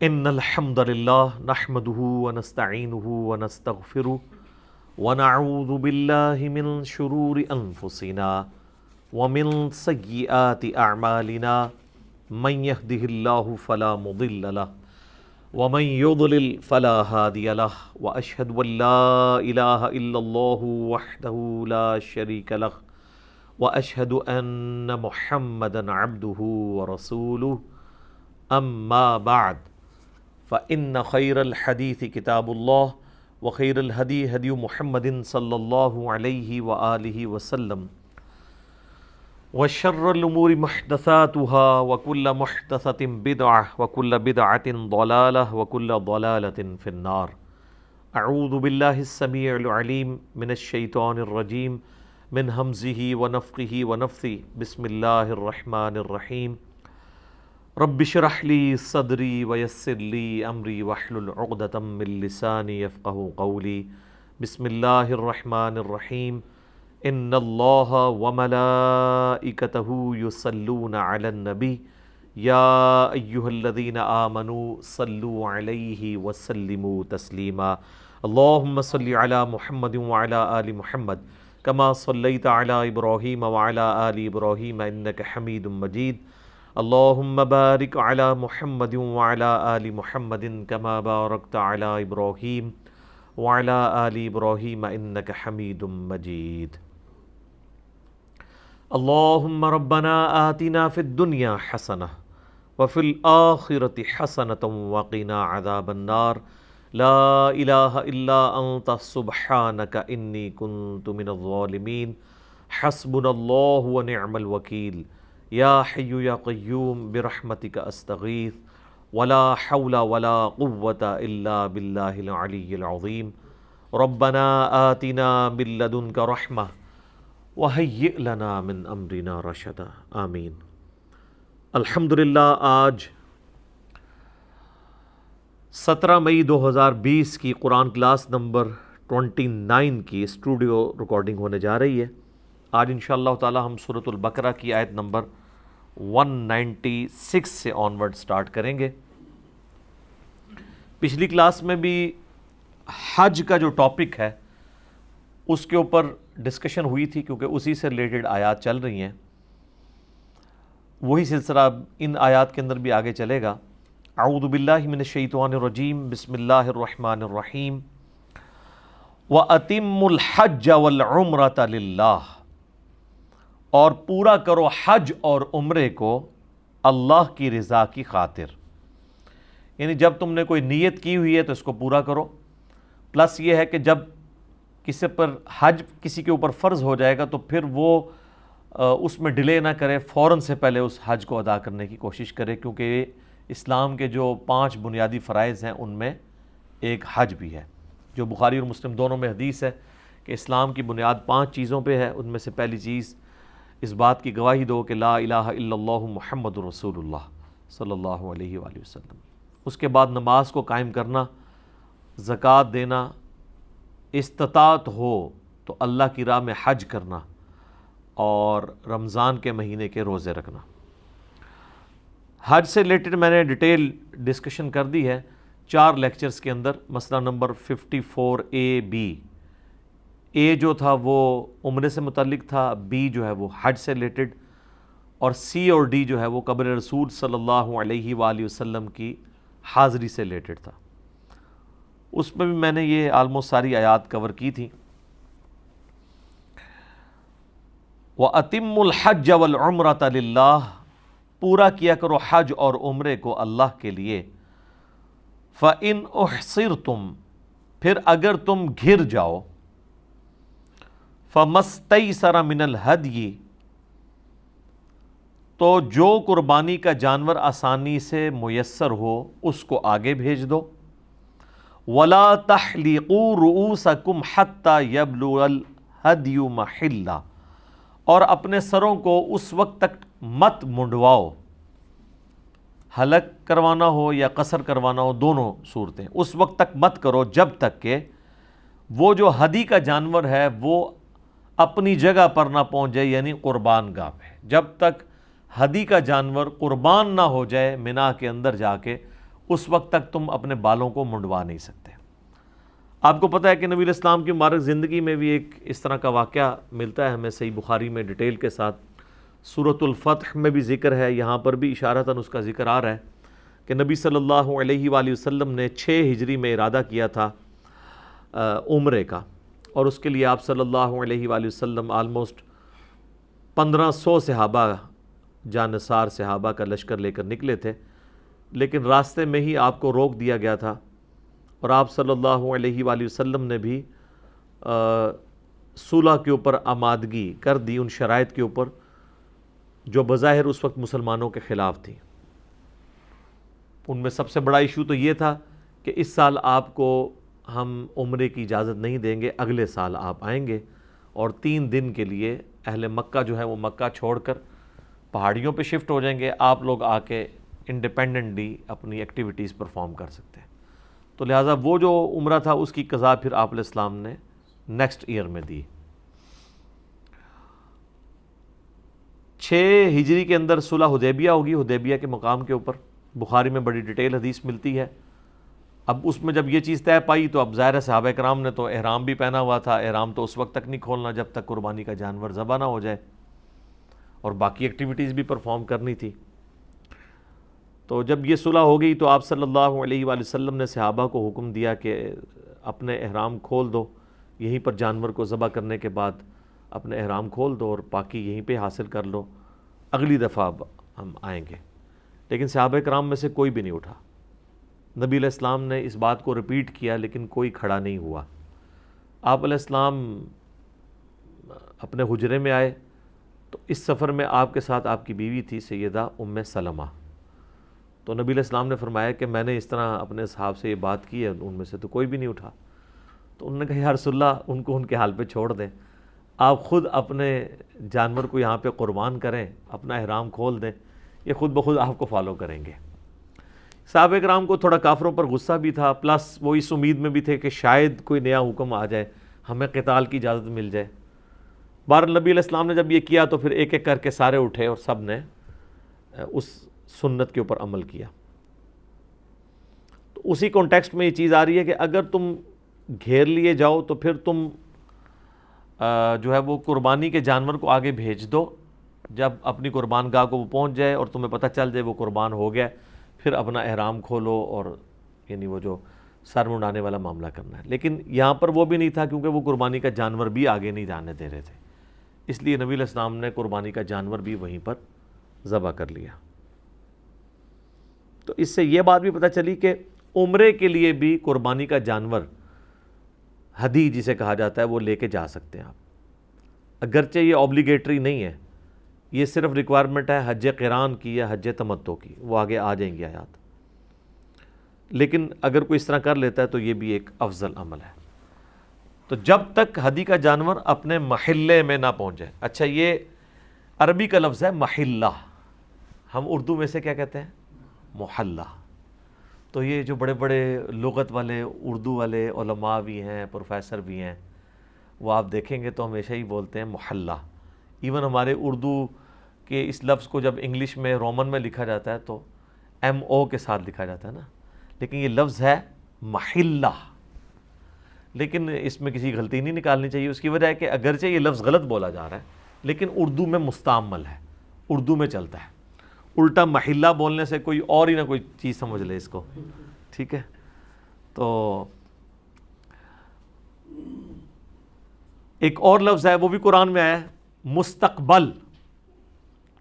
ان الحمد للہ نحمده ونستعینه ونستغفره ونعوذ باللہ من شرور انفسنا ومن سیئات اعمالنا من يهده اللہ فلا مضل له ومن يضلل فلا هادي له واشهد ان لا اله الا الله وحده لا شريك له واشهد ان محمدا عبده ورسوله اما بعد فإن خير الحديث كتاب الله وخير الهدي هدي محمد صلى الله عليه وآله وسلم وشر الأمور محدثاتها وكل محدثة بدعة وكل بدعة ضلالة وكل ضلالة في النار. أعوذ بالله السميع العليم من الشيطان الرجيم من همزه ونفخه ونفثه. بسم الله الرحمن الرحيم. رب اشرح لي صدري ويسر لي امري واحلل عقدة من لساني يفقهوا قولي. بسم الله الرحمن الرحيم. ان الله وملائكته يصلون على النبي يا ايها الذين آمنوا صلوا عليه وسلموا تسليما. اللهم صل على محمد وعلى آل محمد كما صليت على ابراهيم وعلى آل ابراهيم انك حميد مجيد. اللهم بارك على محمد وعلى آل محمد كما باركت على إبراهيم وعلى آل إبراهيم إنك حميد مجيد. اللهم ربنا آتنا في الدنيا حسنة وفي الآخرة حسنة وقنا عذاب النار. لا إله إلا أنت سبحانك إني كنت من الظالمين. حسبنا الله ونعم الوكيل. یا حی یا قیوم برحمتک استغیث ولا حول ولا قوة الا باللہ العلی العظیم. ربنا آتنا من لدنک رحمہ وہیئ لنا من امرنا رشدا. آمین. الحمدللہ آج 17 مئی 2020 کی قرآن کلاس نمبر 29 کی اسٹوڈیو ریکارڈنگ ہونے جا رہی ہے. آج انشاءاللہ تعالی ہم سورۃ البقرہ کی آیت نمبر 196 سے آنورڈ سٹارٹ کریں گے. پچھلی کلاس میں بھی حج کا جو ٹاپک ہے اس کے اوپر ڈسکشن ہوئی تھی کیونکہ اسی سے ریلیٹڈ آیات چل رہی ہیں. وہی سلسلہ ان آیات کے اندر بھی آگے چلے گا. اعوذ باللہ من الشیطان الرجیم. بسم اللہ الرحمن الرحیم. وَأَتِمُّ الْحَجَّ وَالْعُمْرَةَ لِلَّهِ. اور پورا کرو حج اور عمرے کو اللہ کی رضا کی خاطر. یعنی جب تم نے کوئی نیت کی ہوئی ہے تو اس کو پورا کرو. پلس یہ ہے کہ جب کسی پر حج کسی کے اوپر فرض ہو جائے گا تو پھر وہ اس میں ڈیلے نہ کرے, فوراً سے پہلے اس حج کو ادا کرنے کی کوشش کرے, کیونکہ اسلام کے جو 5 بنیادی فرائض ہیں ان میں ایک حج بھی ہے, جو بخاری اور مسلم دونوں میں حدیث ہے کہ اسلام کی بنیاد 5 چیزوں پہ ہے. ان میں سے پہلی چیز اس بات کی گواہی دو کہ لا الہ الا اللہ محمد رسول اللہ صلی اللہ علیہ وآلہ وسلم. اس کے بعد نماز کو قائم کرنا, زکوٰۃ دینا, استطاعت ہو تو اللہ کی راہ میں حج کرنا, اور رمضان کے مہینے کے روزے رکھنا. حج سے ریلیٹڈ میں نے ڈیٹیل ڈسکشن کر دی ہے 4 لیکچرز کے اندر. مسئلہ نمبر 54A-B. اے جو تھا وہ عمرے سے متعلق تھا, بی جو ہے وہ حج سے ریلیٹڈ, اور سی اور ڈی جو ہے وہ قبر رسول صلی اللہ علیہ وآلہ وسلم کی حاضری سے ریلیٹڈ تھا. اس میں بھی میں نے یہ آلموسٹ ساری آیات کور کی تھی. وَأَتِمُّ الْحَجَّ وَالْعُمْرَةَ لِلَّهِ. پورا کیا کرو حج اور عمرے کو اللہ کے لیے. فَإِنْ أُحْصِرْتُمْ. پھر اگر تم گھر جاؤ. فَمَسْتَيْسَرَ مِنَ الْهَدْيِ. تو جو قربانی کا جانور آسانی سے میسر ہو اس کو آگے بھیج دو. وَلَا تَحْلِقُوا رُؤُوسَكُمْ حَتَّى يَبْلُغَ الْهَدْيُ مَحِلَّهُ. اور اپنے سروں کو اس وقت تک مت منڈواؤ, حلق کروانا ہو یا قصر کروانا ہو, دونوں صورتیں, اس وقت تک مت کرو جب تک کہ وہ جو ہدی کا جانور ہے وہ اپنی جگہ پر نہ پہنچ جائے, یعنی قربان گاہ پہ. جب تک ہدی کا جانور قربان نہ ہو جائے منا کے اندر جا کے, اس وقت تک تم اپنے بالوں کو منڈوا نہیں سکتے۔ آپ کو پتہ ہے کہ نبی علیہ السلام کی مبارک زندگی میں بھی ایک اس طرح کا واقعہ ملتا ہے ہمیں صحیح بخاری میں ڈیٹیل کے ساتھ، سورۃ الفتح میں بھی ذکر ہے، یہاں پر بھی اشارتاً اس کا ذکر آ رہا ہے کہ نبی صلی اللہ علیہ وآلہ وسلم نے 6 ہجری میں ارادہ کیا تھا عمرے کا، اور اس کے لیے آپ صلی اللہ علیہ وآلہ وسلم آلموسٹ 1500 صحابہ جانثار صحابہ کا لشکر لے کر نکلے تھے، لیکن راستے میں ہی آپ کو روک دیا گیا تھا، اور آپ صلی اللہ علیہ وآلہ وسلم نے بھی صلح کے اوپر آمادگی کر دی ان شرائط کے اوپر جو بظاہر اس وقت مسلمانوں کے خلاف تھی۔ ان میں سب سے بڑا ایشو تو یہ تھا کہ اس سال آپ کو ہم عمرے کی اجازت نہیں دیں گے، اگلے سال آپ آئیں گے، اور 3 دن کے لیے اہل مکہ جو ہے وہ مکہ چھوڑ کر پہاڑیوں پہ شفٹ ہو جائیں گے، آپ لوگ آ کے انڈیپینڈنٹلی اپنی ایکٹیویٹیز پرفارم کر سکتے ہیں۔ تو لہٰذا وہ جو عمرہ تھا اس کی قضا پھر آپ علیہ السلام نے نیکسٹ ایئر میں دی۔ 6 ہجری کے اندر صلح حدیبیہ ہوگی، حدیبیہ کے مقام کے اوپر بخاری میں بڑی ڈیٹیل حدیث ملتی ہے۔ اب اس میں جب یہ چیز طے پائی تو اب ظاہر صحابہ کرام نے تو احرام بھی پہنا ہوا تھا، احرام تو اس وقت تک نہیں کھولنا جب تک قربانی کا جانور ذبح نہ ہو جائے، اور باقی ایکٹیویٹیز بھی پرفارم کرنی تھی۔ تو جب یہ صلح ہو گئی تو آپ صلی اللہ علیہ وآلہ وسلم نے صحابہ کو حکم دیا کہ اپنے احرام کھول دو، یہیں پر جانور کو ذبح کرنے کے بعد اپنے احرام کھول دو اور باقی یہیں پہ حاصل کر لو، اگلی دفعہ اب ہم آئیں گے۔ لیکن صحابہ کرام میں سے کوئی بھی نہیں اٹھا۔ نبی علیہ السلام نے اس بات کو ریپیٹ کیا لیکن کوئی کھڑا نہیں ہوا۔ آپ علیہ السلام اپنے حجرے میں آئے تو اس سفر میں آپ کے ساتھ آپ کی بیوی تھی سیدہ ام سلمہ، تو نبی علیہ السلام نے فرمایا کہ میں نے اس طرح اپنے صحاب سے یہ بات کی ہے، ان میں سے تو کوئی بھی نہیں اٹھا۔ تو انہوں نے کہا یا رسول اللہ ان کو ان کے حال پہ چھوڑ دیں، آپ خود اپنے جانور کو یہاں پہ قربان کریں، اپنا احرام کھول دیں، یہ خود بخود آپ کو فالو کریں گے۔ صحابہ کرام کو تھوڑا کافروں پر غصہ بھی تھا، پلس وہ اس امید میں بھی تھے کہ شاید کوئی نیا حکم آ جائے، ہمیں قتال کی اجازت مل جائے۔ بہرحال نبی علیہ السلام نے جب یہ کیا تو پھر ایک ایک کر کے سارے اٹھے اور سب نے اس سنت کے اوپر عمل کیا۔ تو اسی کانٹیکسٹ میں یہ چیز آ رہی ہے کہ اگر تم گھیر لیے جاؤ تو پھر تم جو ہے وہ قربانی کے جانور کو آگے بھیج دو، جب اپنی قربان گاہ کو وہ پہنچ جائے اور تمہیں پتہ چل جائے وہ قربان ہو گیا، پھر اپنا احرام کھولو اور یعنی وہ جو سر منڈانے والا معاملہ کرنا ہے۔ لیکن یہاں پر وہ بھی نہیں تھا کیونکہ وہ قربانی کا جانور بھی آگے نہیں جانے دے رہے تھے، اس لیے نبی علیہ السلام نے قربانی کا جانور بھی وہیں پر ذبح کر لیا۔ تو اس سے یہ بات بھی پتہ چلی کہ عمرے کے لیے بھی قربانی کا جانور ہدی جسے کہا جاتا ہے وہ لے کے جا سکتے ہیں آپ، اگرچہ یہ اوبلیگیٹری نہیں ہے، یہ صرف ریکوائرمنٹ ہے حج قران کی یا حج تمتع کی، وہ آگے آ جائیں گی آیات، لیکن اگر کوئی اس طرح کر لیتا ہے تو یہ بھی ایک افضل عمل ہے۔ تو جب تک ہدی کا جانور اپنے محلے میں نہ پہنچ جائے، اچھا یہ عربی کا لفظ ہے محلہ، ہم اردو میں سے کیا کہتے ہیں محلہ۔ تو یہ جو بڑے بڑے لغت والے اردو والے علماء بھی ہیں، پروفیسر بھی ہیں، وہ آپ دیکھیں گے تو ہمیشہ ہی بولتے ہیں محلہ۔ ایون ہمارے اردو کے اس لفظ کو جب انگلش میں رومن میں لکھا جاتا ہے تو MO کے ساتھ لکھا جاتا ہے نا، لیکن یہ لفظ ہے محلہ، لیکن اس میں کسی غلطی نہیں نکالنی چاہیے۔ اس کی وجہ ہے کہ اگرچہ یہ لفظ غلط بولا جا رہا ہے لیکن اردو میں مستعمل ہے، اردو میں چلتا ہے، الٹا محلہ بولنے سے کوئی اور ہی نہ کوئی چیز سمجھ لے اس کو، ٹھیک ہے۔ تو ایک اور لفظ ہے وہ بھی قرآن میں آیا ہے، مستقبل،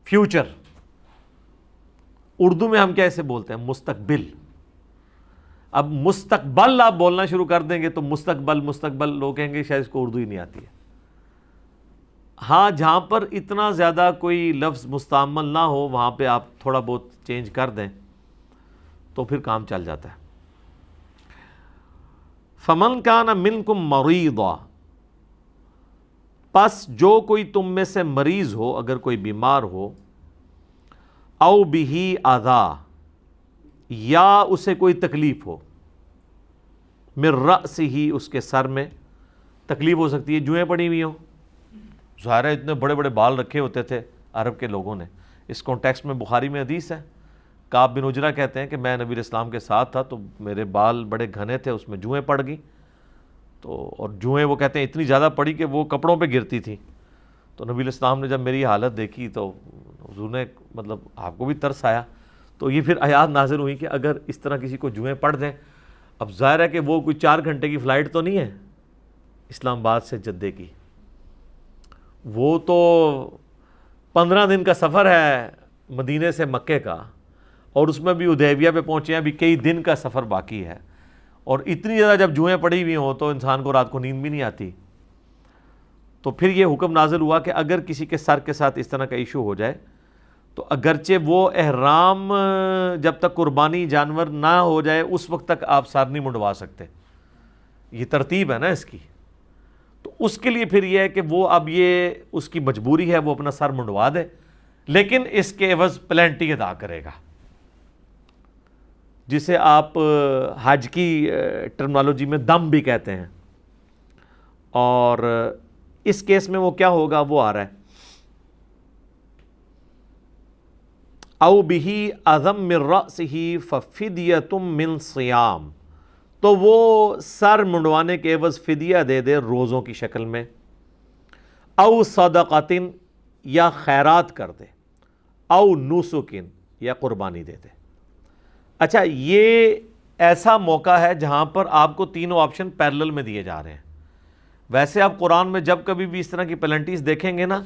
فیوچر، اردو میں ہم کیا اسے بولتے ہیں مستقبل۔ اب مستقبل آپ بولنا شروع کر دیں گے تو مستقبل لوگ کہیں گے شاید اس کو اردو ہی نہیں آتی ہے۔ ہاں جہاں پر اتنا زیادہ کوئی لفظ مستعمل نہ ہو وہاں پہ آپ تھوڑا بہت چینج کر دیں تو پھر کام چل جاتا ہے۔ فَمَنْ كَانَ مِنْكُمْ مَرِيضًا، پس جو کوئی تم میں سے مریض ہو، اگر کوئی بیمار ہو، او بِهِ اذى، یا اسے کوئی تکلیف ہو، من رأسہ، اس کے سر میں تکلیف ہو سکتی ہے، جوئیں پڑی ہوئی ہوں، ظاہر ہے اتنے بڑے بڑے بال رکھے ہوتے تھے عرب کے لوگوں نے، اس کانٹیکسٹ میں بخاری میں حدیث ہے کعب بن عجرہ کہتے ہیں کہ میں نبی علیہ السلام کے ساتھ تھا تو میرے بال بڑے گھنے تھے، اس میں جوئیں پڑ گئیں، تو اور جوئیں وہ کہتے ہیں اتنی زیادہ پڑی کہ وہ کپڑوں پہ گرتی تھیں. تو نبی علیہ السلام نے جب میری حالت دیکھی تو حضور نے مطلب آپ کو بھی ترس آیا. تو یہ پھر آیات نازل ہوئی کہ اگر اس طرح کسی کو جوئیں پڑ دیں، اب ظاہر ہے کہ وہ کوئی 4 گھنٹے کی فلائٹ تو نہیں ہے اسلام آباد سے جدے کی، وہ تو 15 دن کا سفر ہے مدینے سے مکے کا، اور اس میں بھی حدیبیہ پہ پہنچے ہیں، ابھی کئی دن کا سفر باقی ہے، اور اتنی زیادہ جب جوئیں پڑی ہوئی ہوں تو انسان کو رات کو نیند بھی نہیں آتی. تو پھر یہ حکم نازل ہوا کہ اگر کسی کے سر کے ساتھ اس طرح کا ایشو ہو جائے تو اگرچہ وہ احرام جب تک قربانی جانور نہ ہو جائے اس وقت تک آپ سر نہیں منڈوا سکتے. یہ ترتیب ہے نا اس کی. تو اس کے لیے پھر یہ ہے کہ وہ اب یہ اس کی مجبوری ہے وہ اپنا سر منڈوا دے، لیکن اس کے عوض پلینٹی ادا کرے گا، جسے آپ حج کی ٹرمنالوجی میں دم بھی کہتے ہیں. اور اس کیس میں وہ کیا ہوگا وہ آ رہا ہے او بہی اعظم من رأسہ ففدیۃ من صیام، تو وہ سر منڈوانے کے عوض فدیہ دے دے روزوں کی شکل میں، او صدقۃ یا خیرات کر دے، او نسک یا قربانی دے دے. اچھا یہ ایسا موقع ہے جہاں پر آپ کو تینوں آپشن پیرلل میں دیے جا رہے ہیں. ویسے آپ قرآن میں جب کبھی بھی اس طرح کی پلنٹیز دیکھیں گے نا،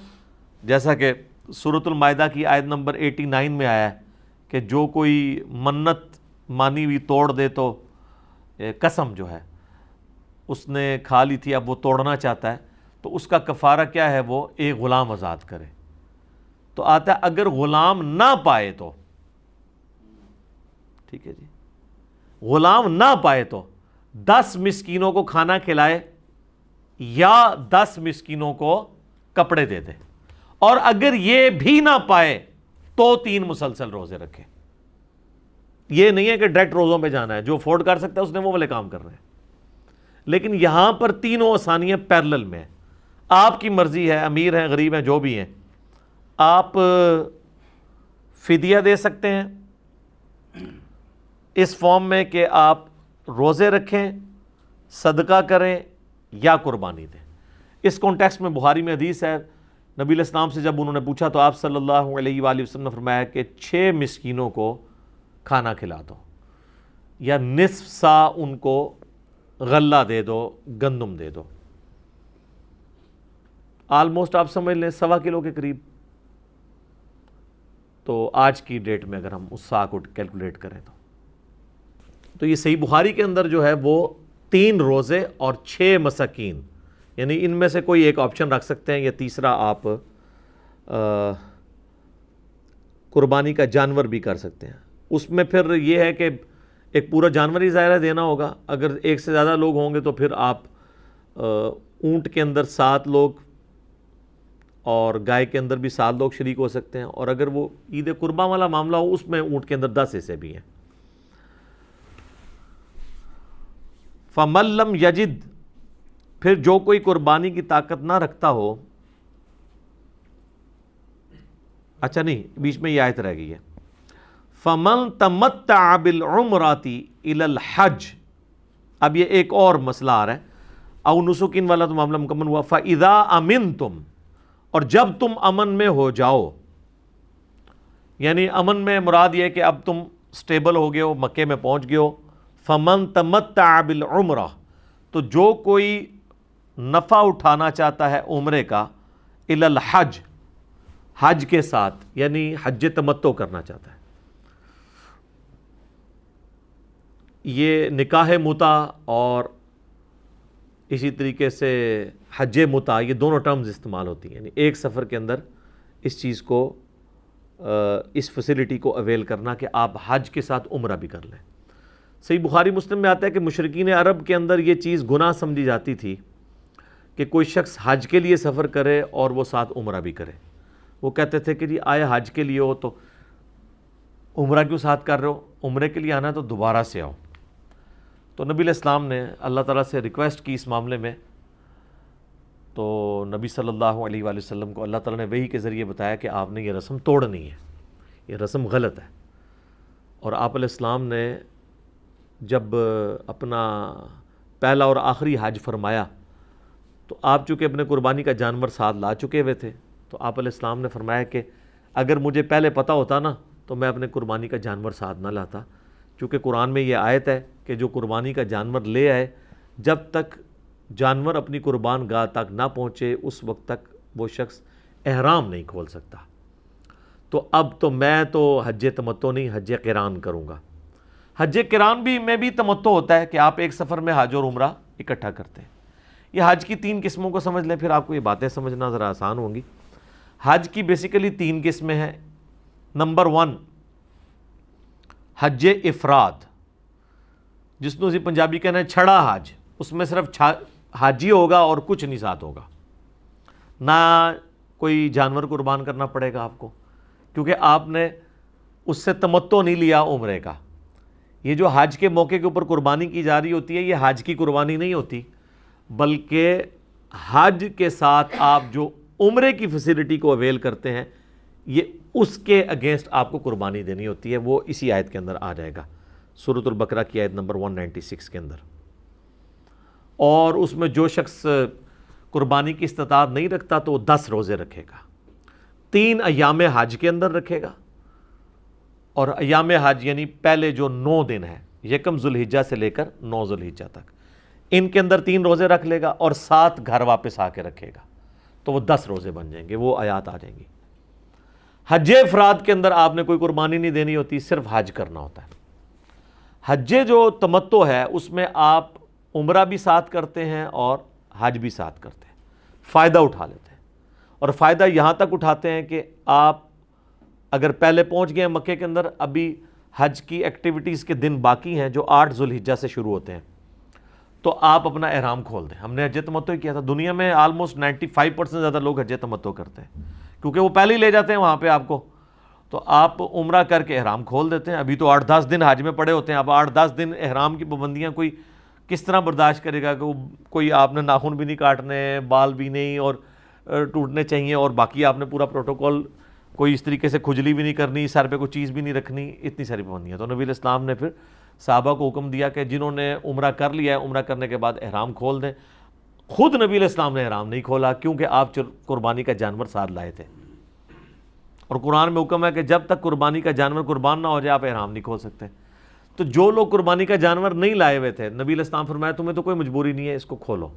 جیسا کہ سورۃ المائدہ کی آیت نمبر 89 میں آیا ہے کہ جو کوئی منت مانی ہوئی توڑ دے تو قسم جو ہے اس نے کھا لی تھی اب وہ توڑنا چاہتا ہے تو اس کا کفارہ کیا ہے، وہ ایک غلام آزاد کرے. تو آتا ہے اگر غلام نہ پائے تو، ٹھیک ہے جی، غلام نہ پائے تو 10 مسکینوں کو کھانا کھلائے یا 10 مسکینوں کو کپڑے دے دے، اور اگر یہ بھی نہ پائے تو 3 مسلسل روزے رکھے. یہ نہیں ہے کہ ڈائریکٹ روزوں پہ جانا ہے، جو افورڈ کر سکتا ہے اس نے وہ والے کام کر رہے ہیں. لیکن یہاں پر تینوں آسانیاں پیرلل میں ہیں. آپ کی مرضی ہے، امیر ہیں غریب ہیں جو بھی ہیں، آپ فدیہ دے سکتے ہیں اس فارم میں کہ آپ روزے رکھیں، صدقہ کریں یا قربانی دیں. اس کانٹیکسٹ میں بخاری میں حدیث ہے، نبی علیہ السلام سے جب انہوں نے پوچھا تو آپ صلی اللہ علیہ وآلہ وسلم نے فرمایا کہ 6 مسکینوں کو کھانا کھلا دو، یا نصف سا ان کو غلہ دے دو، گندم دے دو. آلموسٹ آپ سمجھ لیں 1.25 کلو کے قریب. تو آج کی ڈیٹ میں اگر ہم اس سا کو کیلکولیٹ کریں تو یہ صحیح بخاری کے اندر جو ہے وہ 3 روزے اور 6 مساکین، یعنی ان میں سے کوئی ایک آپشن رکھ سکتے ہیں، یا تیسرا آپ قربانی کا جانور بھی کر سکتے ہیں. اس میں پھر یہ ہے کہ ایک پورا جانور ہی ظاہر دینا ہوگا. اگر ایک سے زیادہ لوگ ہوں گے تو پھر آپ اونٹ کے اندر 7 لوگ اور گائے کے اندر بھی 7 لوگ شریک ہو سکتے ہیں، اور اگر وہ عید قرباں والا معاملہ ہو اس میں اونٹ کے اندر 10 حصے بھی ہیں. فَمَن لَّمْ يَجِدْ، پھر جو کوئی قربانی کی طاقت نہ رکھتا ہو، اچھا نہیں بیچ میں یہ آیت رہ گئی ہے، فَمَن تَمَتَّعَ بِالْعُمْرَةِ إِلَى الْحَجِّ. اب یہ ایک اور مسئلہ آ رہا ہے، او نسکین والا تو معاملہ مکمل ہوا. فَإِذَا أَمِنْتُمْ، اور جب تم امن میں ہو جاؤ، یعنی امن میں مراد یہ ہے کہ اب تم سٹیبل ہو گئے ہو، مکے میں پہنچ گئے ہو. فَمَن تَمَتَّعَ بِالْعُمْرَةِ، تو جو کوئی نفع اٹھانا چاہتا ہے عمرے کا، إِلَى الْحَجِّ، حج کے ساتھ، یعنی حج تمتع کرنا چاہتا ہے. یہ نکاح متع اور اسی طریقے سے حج متع، یہ دونوں ٹرمز استعمال ہوتی ہیں، یعنی ایک سفر کے اندر اس چیز کو، اس فیسلٹی کو اویل کرنا کہ آپ حج کے ساتھ عمرہ بھی کر لیں. صحیح بخاری مسلم میں آتا ہے کہ مشرکین عرب کے اندر یہ چیز گناہ سمجھی جاتی تھی کہ کوئی شخص حج کے لیے سفر کرے اور وہ ساتھ عمرہ بھی کرے. وہ کہتے تھے کہ جی آئے حج کے لیے ہو تو عمرہ کیوں ساتھ کر رہے ہو، عمرے کے لیے آنا تو دوبارہ سے آؤ. تو نبی علیہ السلام نے اللہ تعالیٰ سے ریکویسٹ کی اس معاملے میں، تو نبی صلی اللہ علیہ وآلہ وسلم کو اللہ تعالیٰ نے وحی کے ذریعے بتایا کہ آپ نے یہ رسم توڑنی ہے، یہ رسم غلط ہے. اور آپ علیہ السلام نے جب اپنا پہلا اور آخری حج فرمایا تو آپ چونکہ اپنے قربانی کا جانور ساتھ لا چکے ہوئے تھے، تو آپ علیہ السلام نے فرمایا کہ اگر مجھے پہلے پتہ ہوتا نا تو میں اپنے قربانی کا جانور ساتھ نہ لاتا، چونکہ قرآن میں یہ آیت ہے کہ جو قربانی کا جانور لے آئے جب تک جانور اپنی قربان گاہ تک نہ پہنچے اس وقت تک وہ شخص احرام نہیں کھول سکتا۔ تو اب تو میں تو حج تمتع نہیں، حج قران کروں گا۔ حج قران میں بھی تمتع ہوتا ہے کہ آپ ایک سفر میں حج اور عمرہ اکٹھا کرتے ہیں۔ یہ حج کی 3 قسموں کو سمجھ لیں، پھر آپ کو یہ باتیں سمجھنا ذرا آسان ہوں گی۔ حج کی بیسیکلی 3 قسمیں ہیں۔ نمبر 1 حج افراد، جس کو اسی پنجابی کہنا ہے چھڑا حج، اس میں صرف حاجی ہوگا اور کچھ نہیں ساتھ ہوگا، نہ کوئی جانور قربان کرنا پڑے گا آپ کو، کیونکہ آپ نے اس سے تمتع نہیں لیا عمرے کا۔ یہ جو حج کے موقع کے اوپر قربانی کی جا رہی ہوتی ہے یہ حج کی قربانی نہیں ہوتی، بلکہ حج کے ساتھ آپ جو عمرے کی فیسلٹی کو اویل کرتے ہیں یہ اس کے اگینسٹ آپ کو قربانی دینی ہوتی ہے۔ وہ اسی آیت کے اندر آ جائے گا، سورۃ البقرہ کی آیت نمبر 196 کے اندر۔ اور اس میں جو شخص قربانی کی استطاعت نہیں رکھتا تو وہ 10 روزے رکھے گا، 3 ایام حج کے اندر رکھے گا، اور ایام حج یعنی پہلے جو 9 دن ہیں، 1 ذوالحجہ سے لے کر 9 ذوالحجہ تک، ان کے اندر 3 روزے رکھ لے گا اور 7 گھر واپس آ کے رکھے گا، تو وہ 10 روزے بن جائیں گے، وہ آیات آ جائیں گی۔ حج افراد کے اندر آپ نے کوئی قربانی نہیں دینی ہوتی، صرف حج کرنا ہوتا ہے۔ حج جو تمتع ہے اس میں آپ عمرہ بھی ساتھ کرتے ہیں اور حج بھی ساتھ کرتے ہیں، فائدہ اٹھا لیتے ہیں، اور فائدہ یہاں تک اٹھاتے ہیں کہ آپ اگر پہلے پہنچ گئے ہیں مکے کے اندر، ابھی حج کی ایکٹیویٹیز کے دن باقی ہیں جو 8 ذوالحجہ سے شروع ہوتے ہیں، تو آپ اپنا احرام کھول دیں۔ ہم نے حج تمتع کیا تھا، دنیا میں آلموسٹ 95% زیادہ لوگ حج تمتع کرتے ہیں، کیونکہ وہ پہلے ہی لے جاتے ہیں وہاں پہ آپ کو، تو آپ عمرہ کر کے احرام کھول دیتے ہیں۔ ابھی تو 8-10 دن حج میں پڑے ہوتے ہیں، اب 8-10 دن احرام کی پابندیاں کوئی کس طرح برداشت کرے گا کہ کوئی آپ نے ناخن بھی نہیں کاٹنے، بال بھی نہیں اور ٹوٹنے چاہیے، اور باقی آپ نے پورا پروٹوکول، کوئی اس طریقے سے کھجلی بھی نہیں کرنی، سر پہ کوئی چیز بھی نہیں رکھنی، اتنی ساری پابندیاں۔ تو نبی علیہ السلام نے پھر صحابہ کو حکم دیا کہ جنہوں نے عمرہ کر لیا ہے عمرہ کرنے کے بعد احرام کھول دیں۔ خود نبی علیہ السلام نے احرام نہیں کھولا کیونکہ آپ قربانی کا جانور ساتھ لائے تھے، اور قرآن میں حکم ہے کہ جب تک قربانی کا جانور قربان نہ ہو جائے آپ احرام نہیں کھول سکتے۔ تو جو لوگ قربانی کا جانور نہیں لائے ہوئے تھے، نبی علیہ السلام فرمایا تمہیں تو کوئی مجبوری نہیں ہے، اس کو کھولو۔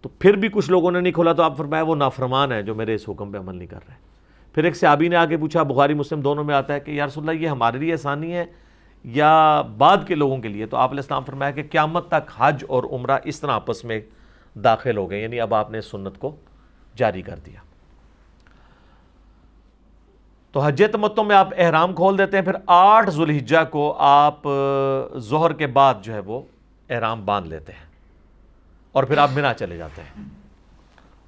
تو پھر بھی کچھ لوگوں نے نہیں کھولا، تو آپ فرمایا وہ نافرمان ہے جو میرے اس حکم پہ عمل نہیں کر رہے۔ پھر ایک صحابی نے آگے پوچھا، بخاری مسلم دونوں میں آتا ہے کہ یا رسول اللہ یہ ہمارے لیے آسانی ہے یا بعد کے لوگوں کے لیے؟ تو آپ علیہ السلام فرمایا کہ قیامت تک حج اور عمرہ اس طرح آپس میں داخل ہو گئے، یعنی اب آپ نے سنت کو جاری کر دیا۔ تو حج تمتع میں آپ احرام کھول دیتے ہیں، پھر 8 ذوالحجہ کو آپ ظہر کے بعد جو ہے وہ احرام باندھ لیتے ہیں، اور پھر آپ منی چلے جاتے ہیں،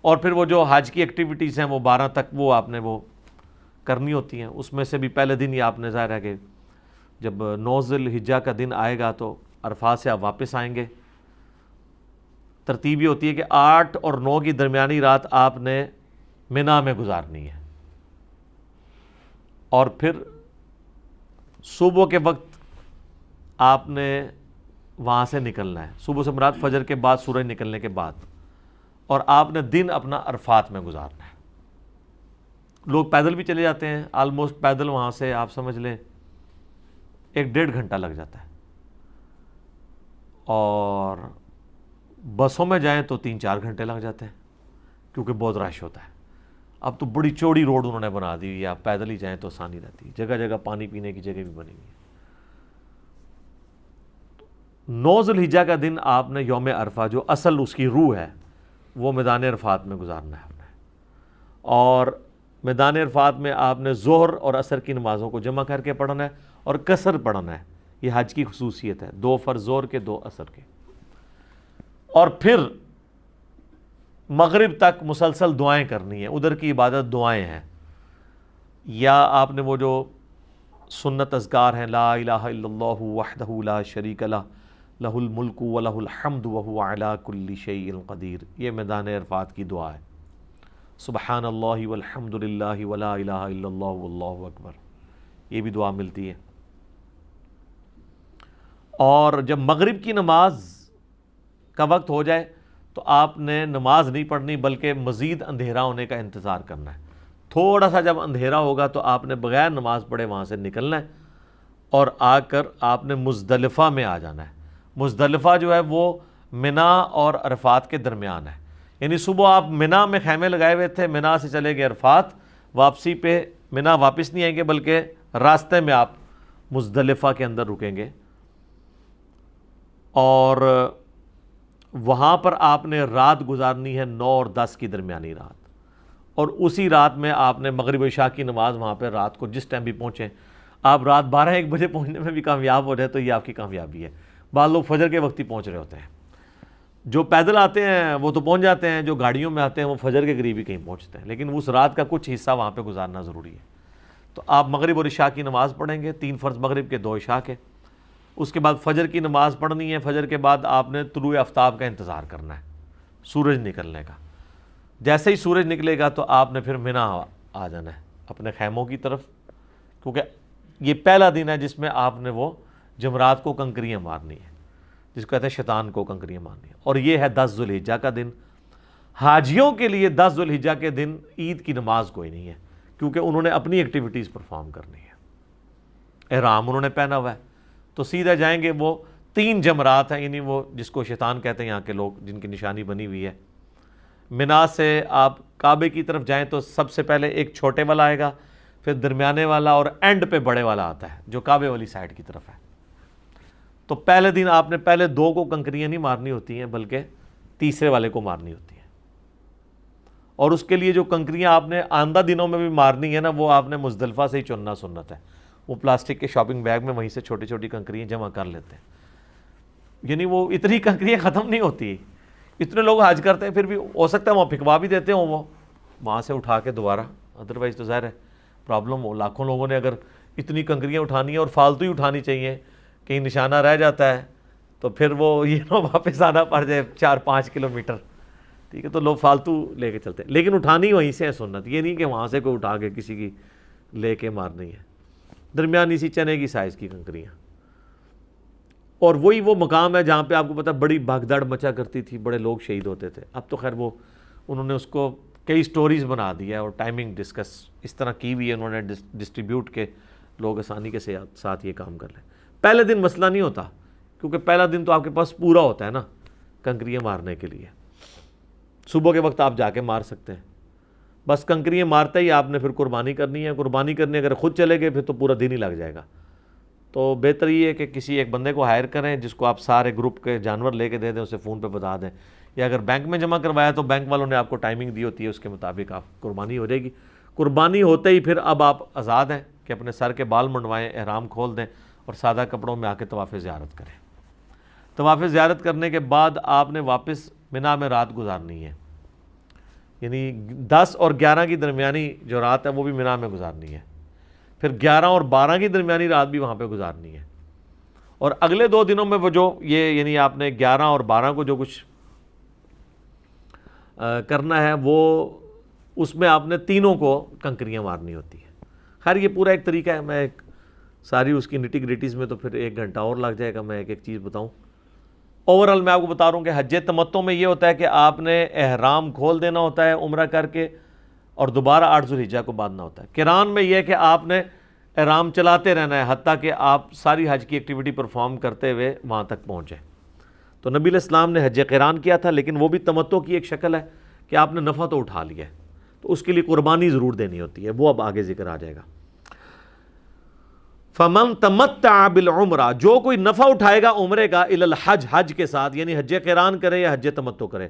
اور پھر وہ جو حج کی ایکٹیویٹیز ہیں وہ 12 تک وہ آپ نے وہ کرنی ہوتی ہیں۔ اس میں سے بھی پہلے دن ہی آپ نے ظاہر ہے کہ جب 9 ذوالحجہ کا دن آئے گا تو عرفات سے آپ واپس آئیں گے۔ ترتیب یہ ہوتی ہے کہ 8 اور 9 کی درمیانی رات آپ نے منی میں گزارنی ہے، اور پھر صبح کے وقت آپ نے وہاں سے نکلنا ہے، صبح سے مراد فجر کے بعد، سورج نکلنے کے بعد، اور آپ نے دن اپنا عرفات میں گزارنا ہے۔ لوگ پیدل بھی چلے جاتے ہیں، آلموسٹ پیدل وہاں سے آپ سمجھ لیں 1-1.5 گھنٹہ لگ جاتا ہے، اور بسوں میں جائیں تو 3-4 گھنٹے لگ جاتے ہیں کیونکہ بہت رش ہوتا ہے۔ اب تو بڑی چوڑی روڈ انہوں نے بنا دی ہوئی ہے، آپ پیدل ہی جائیں تو آسانی رہتی ہے، جگہ جگہ پانی پینے کی جگہ بھی بنی ہوئی ہے۔ 9 ذوالحجہ کا دن آپ نے یوم عرفہ، جو اصل اس کی روح ہے، وہ میدان عرفات میں گزارنا ہے آپ نے، اور میدان عرفات میں آپ نے ظہر اور عصر کی نمازوں کو جمع کر کے پڑھنا ہے اور قصر پڑھنا ہے۔ یہ حج کی خصوصیت ہے، 2 فرض ظہر کے 2 عصر کے، اور پھر مغرب تک مسلسل دعائیں کرنی ہیں۔ ادھر کی عبادت دعائیں ہیں، یا آپ نے وہ جو سنت اذکار ہیں، لا الہ الا اللہ وحدہ لا شریک لہ لہ الملک ولہ الحمد وہو علی کل شیء قدیر، یہ میدان عرفات کی دعا ہے۔ سبحان اللہ والحمد للہ ولا الہ الا اللہ واللہ اکبر، یہ بھی دعا ملتی ہے۔ اور جب مغرب کی نماز کا وقت ہو جائے تو آپ نے نماز نہیں پڑھنی بلکہ مزید اندھیرا ہونے کا انتظار کرنا ہے. تھوڑا سا جب اندھیرا ہوگا تو آپ نے بغیر نماز پڑھے وہاں سے نکلنا ہے اور آ کر آپ نے مزدلفہ میں آ جانا ہے. مزدلفہ جو ہے وہ منا اور عرفات کے درمیان ہے. یعنی صبح آپ منا میں خیمے لگائے ہوئے تھے, منا سے چلے گئے عرفات, واپسی پہ منا واپس نہیں آئیں گے بلکہ راستے میں آپ مزدلفہ کے اندر رکیں گے, اور وہاں پر آپ نے رات گزارنی ہے 9 اور 10 کی درمیانی رات, اور اسی رات میں آپ نے مغرب و عشاء کی نماز وہاں پہ رات کو جس ٹائم بھی پہنچیں, آپ رات 12-1 بجے پہنچنے میں بھی کامیاب ہو جائے تو یہ آپ کی کامیابی ہے. بعض لوگ فجر کے وقت ہی پہنچ رہے ہوتے ہیں, جو پیدل آتے ہیں وہ تو پہنچ جاتے ہیں, جو گاڑیوں میں آتے ہیں وہ فجر کے قریب ہی کہیں پہنچتے ہیں, لیکن اس رات کا کچھ حصہ وہاں پہ گزارنا ضروری ہے. تو آپ مغرب اور عشاء کی نماز پڑھیں گے, 3 فرض مغرب کے 2 عشاء کے. اس کے بعد فجر کی نماز پڑھنی ہے. فجر کے بعد آپ نے طلوع آفتاب کا انتظار کرنا ہے, سورج نکلنے کا. جیسے ہی سورج نکلے گا تو آپ نے پھر منا آ جانا ہے اپنے خیموں کی طرف, کیونکہ یہ پہلا دن ہے جس میں آپ نے وہ جمرات کو کنکریاں مارنی ہے, جس کو کہتے ہیں شیطان کو کنکریاں مارنی ہے. اور یہ ہے 10 ذو الحجہ کا دن. حاجیوں کے لیے 10 ذو الحجہ کے دن عید کی نماز کوئی نہیں ہے, کیونکہ انہوں نے اپنی ایکٹیویٹیز پرفارم کرنی ہے. احرام انہوں نے پہنا ہوا ہے تو سیدھا جائیں گے. وہ 3 جمرات ہیں, یعنی وہ جس کو شیطان کہتے ہیں یہاں کے لوگ, جن کی نشانی بنی ہوئی ہے. منا سے آپ کعبے کی طرف جائیں تو سب سے پہلے ایک چھوٹے والا آئے گا, پھر درمیانے والا, اور اینڈ پہ بڑے والا آتا ہے جو کعبے والی سائڈ کی طرف ہے. تو پہلے دن آپ نے پہلے 2 کو کنکریاں نہیں مارنی ہوتی ہیں بلکہ تیسرے والے کو مارنی ہوتی ہیں. اور اس کے لیے جو کنکریاں آپ نے آئندہ دنوں میں بھی مارنی ہے نا, وہ آپ نے مزدلفہ سے ہی چننا سنت ہے. وہ پلاسٹک کے شاپنگ بیگ میں وہیں سے چھوٹی چھوٹی کنکریاں جمع کر لیتے ہیں. یعنی وہ اتنی کنکریاں ختم نہیں ہوتی, اتنے لوگ حج کرتے ہیں پھر بھی ہو سکتا ہے وہاں پھکوا بھی دیتے ہوں وہ وہاں سے اٹھا کے دوبارہ, ادروائز تو ظاہر ہے پرابلم ہو. لاکھوں لوگوں نے اگر اتنی کنکریاں اٹھانی ہیں اور فالتو ہی اٹھانی چاہیے, کہیں نشانہ رہ جاتا ہے تو پھر وہ یہ نہ واپس آنا پڑ جائے 4-5 کلومیٹر, ٹھیک ہے, تو لوگ فالتو لے کے چلتے ہیں. لیکن اٹھانی وہیں سے ہے سنت, یہ نہیں کہ وہاں سے کوئی اٹھا کے کسی کی لے کے مارنی ہے. درمیانی سی چنے کی سائز کی کنکریاں. اور وہی وہ مقام ہے جہاں پہ آپ کو پتہ بڑی بھگدڑ مچا کرتی تھی, بڑے لوگ شہید ہوتے تھے. اب تو خیر وہ انہوں نے اس کو کئی سٹوریز بنا دی ہے اور ٹائمنگ ڈسکس اس طرح کی ہوئی ہے انہوں نے ڈسٹریبیوٹ کے لوگ آسانی کے ساتھ یہ کام کر لیں. پہلے دن مسئلہ نہیں ہوتا کیونکہ پہلا دن تو آپ کے پاس پورا ہوتا ہے نا کنکریاں مارنے کے لیے. صبح کے وقت آپ جا کے مار سکتے ہیں, بس کنکریاں مارتے ہی آپ نے پھر قربانی کرنی ہے. قربانی کرنے اگر خود چلے گئے پھر تو پورا دن ہی لگ جائے گا. تو بہتر یہ ہے کہ کسی ایک بندے کو ہائر کریں جس کو آپ سارے گروپ کے جانور لے کے دے دیں, اسے فون پہ بتا دیں, یا اگر بینک میں جمع کروایا تو بینک والوں نے آپ کو ٹائمنگ دی ہوتی ہے, اس کے مطابق آپ قربانی ہو جائے گی. قربانی ہوتے ہی پھر اب آپ آزاد ہیں کہ اپنے سر کے بال منڈوائیں, احرام کھول دیں اور سادہ کپڑوں میں آ کے طواف زیارت کریں. طواف زیارت کرنے کے بعد آپ نے واپس منا میں رات گزارنی ہے, یعنی 10 اور 11 کی درمیانی جو رات ہے وہ بھی منا میں گزارنی ہے. پھر 11 اور 12 کی درمیانی رات بھی وہاں پہ گزارنی ہے. اور اگلے 2 دنوں میں وہ جو یہ یعنی آپ نے 11 اور 12 کو جو کچھ کرنا ہے وہ اس میں آپ نے تینوں کو کنکریاں مارنی ہوتی ہے. خیر یہ پورا ایک طریقہ ہے, میں ساری اس کی نٹی گریٹیز میں تو پھر 1 گھنٹہ اور لگ جائے گا, میں ایک ایک چیز بتاؤں. اوورال میں آپ کو بتا رہا ہوں کہ حج تمتع میں یہ ہوتا ہے کہ آپ نے احرام کھول دینا ہوتا ہے عمرہ کر کے اور دوبارہ 8 ذو الحجہ کو باندھنا ہوتا ہے. قران میں یہ ہے کہ آپ نے احرام چلاتے رہنا ہے حتیٰ کہ آپ ساری حج کی ایکٹیویٹی پرفارم کرتے ہوئے وہاں تک پہنچے. تو نبی علیہ السلام نے حج قران کیا تھا, لیکن وہ بھی تمتع کی ایک شکل ہے کہ آپ نے نفع تو اٹھا لیا ہے, تو اس کے لیے قربانی ضرور دینی ہوتی ہے, وہ اب آگے ذکر آ جائے گا. فمن تمتع بالعمرہ, جو کوئی نفع اٹھائے گا عمرے کا, الی الحج, حج کے ساتھ, یعنی حج قران کرے یا حج تمتع کرے,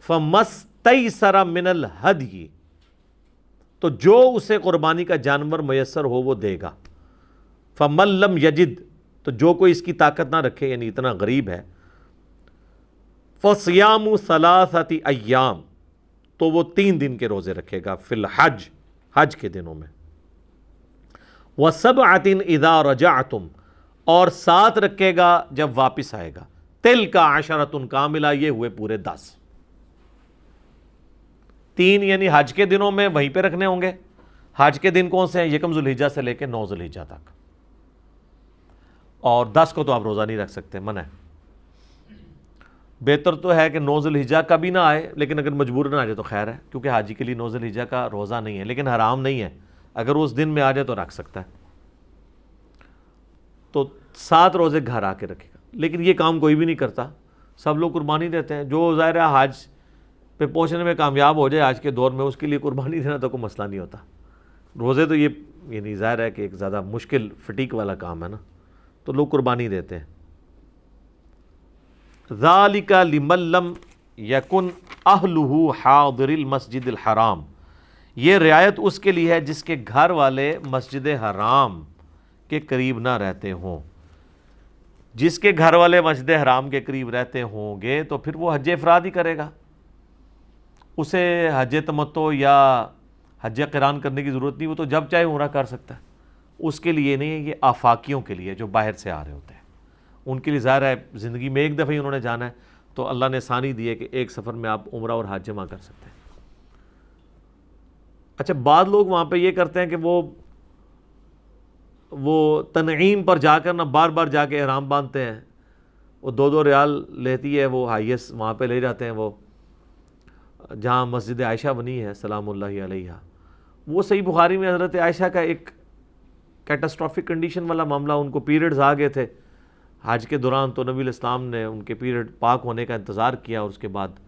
فمستیسر من الہدی, تو جو اسے قربانی کا جانور میسر ہو وہ دے گا. فمن لم یجد, تو جو کوئی اس کی طاقت نہ رکھے یعنی اتنا غریب ہے, فصیام 3 ایام, تو وہ 3 دن کے روزے رکھے گا, فی الحج, حج کے دنوں میں. وَسَبْعَةٍ اِذَا رَجَعْتُمْ, اور 7 رکھے گا جب واپس آئے گا. تِلْکَ عَشَرَةٌ کاملہ, یہ ہوئے پورے 10. 3 یعنی حج کے دنوں میں وہیں پہ رکھنے ہوں گے. حج کے دن کون سے ہیں؟ 1 ذو الحجہ سے لے کے 9 ذو الحجہ تک. اور 10 کو تو آپ روزہ نہیں رکھ سکتے، منع ہے۔ بہتر تو ہے کہ 9 ذی الحجہ کا بھی نہ آئے، لیکن اگر مجبور نہ آ جائے تو خیر ہے، کیونکہ حاجی کے لیے 9 ذی الحجہ کا روزہ نہیں ہے، لیکن حرام نہیں ہے، اگر اس دن میں آ جائے تو رکھ سکتا ہے، تو 7 روزے گھر آ کے رکھے گا۔ لیکن یہ کام کوئی بھی نہیں کرتا، سب لوگ قربانی دیتے ہیں، جو ظاہر ہے حج پہ پہنچنے میں کامیاب ہو جائے آج کے دور میں، اس کے لیے قربانی دینا تو کوئی مسئلہ نہیں ہوتا۔ روزے تو یہ یعنی ظاہر ہے کہ ایک زیادہ مشکل فٹیک والا کام ہے نا، تو لوگ قربانی دیتے ہیں۔ ذالک لمن لم یکن اہلہ حاضر المسجد الحرام، یہ رعایت اس کے لیے ہے جس کے گھر والے مسجد حرام کے قریب نہ رہتے ہوں۔ جس کے گھر والے مسجد حرام کے قریب رہتے ہوں گے تو پھر وہ حج افراد ہی کرے گا، اسے حج تمتع یا حج قران کرنے کی ضرورت نہیں، وہ تو جب چاہے عمرہ کر سکتا ہے۔ اس کے لیے نہیں ہے، یہ آفاقیوں کے لیے جو باہر سے آ رہے ہوتے ہیں، ان کے لیے ظاہر ہے زندگی میں ایک دفعہ ہی انہوں نے جانا ہے، تو اللہ نے آسانی دی ہے کہ ایک سفر میں آپ عمرہ اور حج جمع کر سکتے ہیں۔ اچھا، بعض لوگ وہاں پہ یہ کرتے ہیں کہ وہ تنعیم پر جا کر نہ بار بار جا کے احرام باندھتے ہیں، وہ 2 ریال لیتی ہے وہ ہائیسٹ، وہاں پہ لے جاتے ہیں، وہ جہاں مسجد عائشہ بنی ہے سلام اللہ علیہ، وہ صحیح بخاری میں حضرت عائشہ کا ایک کیٹاسٹرافک کنڈیشن والا معاملہ، ان کو پیریڈز آ گئے تھے حج کے دوران، تو نبی الاسلام نے ان کے پیریڈ پاک ہونے کا انتظار کیا، اور اس کے بعد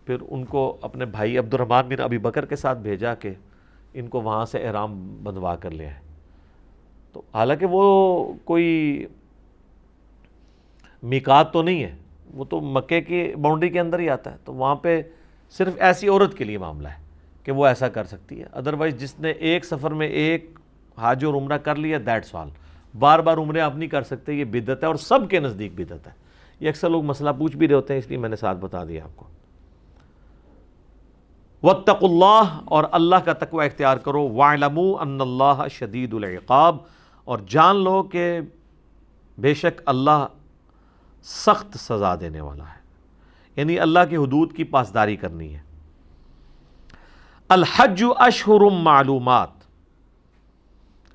پھر ان کو اپنے بھائی عبد الرحمن بن ابی بکر کے ساتھ بھیجا کہ ان کو وہاں سے احرام بندھوا کر لے آئے۔ تو حالانکہ وہ کوئی میقات تو نہیں ہے، وہ تو مکے کی باؤنڈری کے اندر ہی آتا ہے، تو وہاں پہ صرف ایسی عورت کے لیے معاملہ ہے کہ وہ ایسا کر سکتی ہے، ادروائز جس نے ایک سفر میں ایک حج اور عمرہ کر لیا دیٹس آل، بار بار عمرے آپ نہیں کر سکتے، یہ بدعت ہے، اور سب کے نزدیک بدعت ہے۔ یہ اکثر لوگ مسئلہ پوچھ بھی رہے ہوتے ہیں، اس لیے میں نے ساتھ بتا دیا آپ کو۔ واتقوا اللہ، اور اللہ کا تقوی اختیار کرو، واعلموا ان اللہ شدید العقاب، اور جان لو کہ بے شک اللہ سخت سزا دینے والا ہے، یعنی اللہ کی حدود کی پاسداری کرنی ہے۔ الحج اشہر معلومات،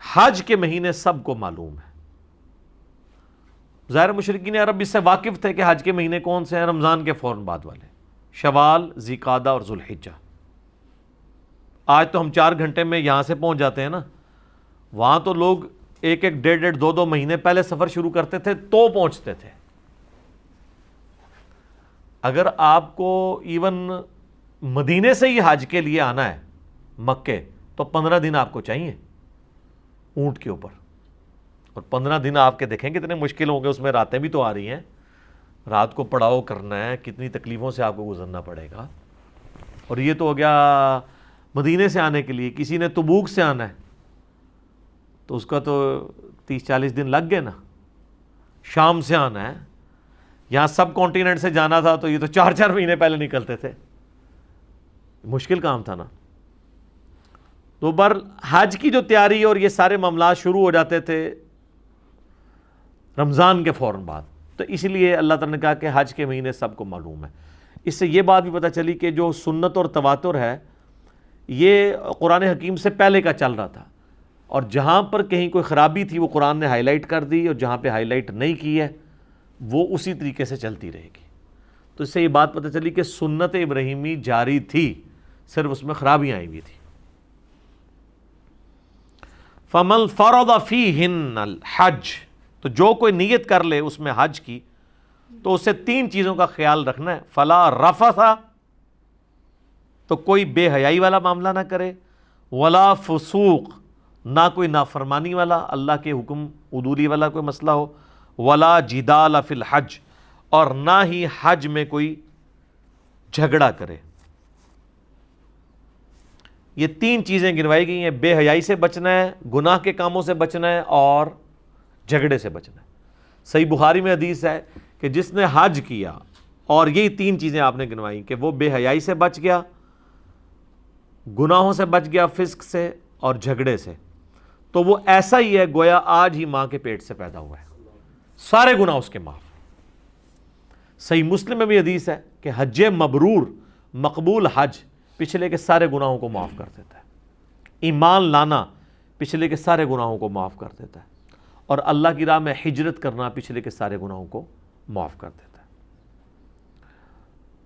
حج کے مہینے سب کو معلوم ہے۔ ظاہر مشرکین عرب اس سے واقف تھے کہ حج کے مہینے کون سے ہیں، رمضان کے فوراً بعد والے، شوال، ذوالقعدہ اور ذوالحجہ۔ آج تو ہم 4 گھنٹے میں یہاں سے پہنچ جاتے ہیں نا، وہاں تو لوگ 1-1 ڈیڑھ 2-2 مہینے پہلے سفر شروع کرتے تھے تو پہنچتے تھے۔ اگر آپ کو ایون مدینے سے ہی حج کے لیے آنا ہے مکے، تو 15 دن آپ کو چاہیے اونٹ کے اوپر، اور 15 دن آپ کے دیکھیں کتنے مشکل ہوں گے، اس میں راتیں بھی تو آ رہی ہیں، رات کو پڑاؤ کرنا ہے، کتنی تکلیفوں سے آپ کو گزرنا پڑے گا۔ اور یہ تو ہو گیا مدینے سے آنے کے لیے، کسی نے تبوک سے آنا ہے تو اس کا تو 30-40 دن لگ گئے نا، شام سے آنا ہے، یہاں سب کانٹیننٹ سے جانا تھا تو یہ تو 4-4 مہینے پہلے نکلتے تھے، مشکل کام تھا نا۔ تو حج کی جو تیاری اور یہ سارے معاملات شروع ہو جاتے تھے رمضان کے فوراً بعد، تو اس لیے اللہ تعالیٰ نے کہا کہ حج کے مہینے سب کو معلوم ہے۔ اس سے یہ بات بھی پتہ چلی کہ جو سنت اور تواتر ہے یہ قرآن حکیم سے پہلے کا چل رہا تھا، اور جہاں پر کہیں کوئی خرابی تھی وہ قرآن نے ہائی لائٹ کر دی، اور جہاں پہ ہائی لائٹ نہیں کی ہے وہ اسی طریقے سے چلتی رہے گی۔ تو اس سے یہ بات پتہ چلی کہ سنت ابراہیمی جاری تھی، صرف اس میں خرابیاں آئی ہوئی تھی۔ فَمَنْ فَرَضَ فِيهِنَّ الْحَجْ، تو جو کوئی نیت کر لے اس میں حج کی، تو اسے 3 چیزوں کا خیال رکھنا ہے۔ فَلَا رَفَثَ، تو کوئی بے حیائی والا معاملہ نہ کرے، وَلَا فُسُوق، نہ کوئی نافرمانی والا، اللہ کے حکم عدولی والا کوئی مسئلہ ہو، وَلَا جِدَالَ فِي الْحَجْ، اور نہ ہی حج میں کوئی جھگڑا کرے۔ یہ 3 چیزیں گنوائی گئی ہیں، بے حیائی سے بچنا ہے، گناہ کے کاموں سے بچنا ہے، اور جھگڑے سے بچنا ہے۔ صحیح بخاری میں حدیث ہے کہ جس نے حج کیا اور یہی 3 چیزیں آپ نے گنوائی کہ وہ بے حیائی سے بچ گیا، گناہوں سے بچ گیا، فسق سے اور جھگڑے سے، تو وہ ایسا ہی ہے گویا آج ہی ماں کے پیٹ سے پیدا ہوا ہے، سارے گناہ اس کے معاف۔ صحیح مسلم میں بھی حدیث ہے کہ حج مبرور، مقبول حج پچھلے کے سارے گناہوں کو معاف کر دیتا ہے، ایمان لانا پچھلے کے سارے گناہوں کو معاف کر دیتا ہے، اور اللہ کی راہ میں ہجرت کرنا پچھلے کے سارے گناہوں کو معاف کر دیتا ہے۔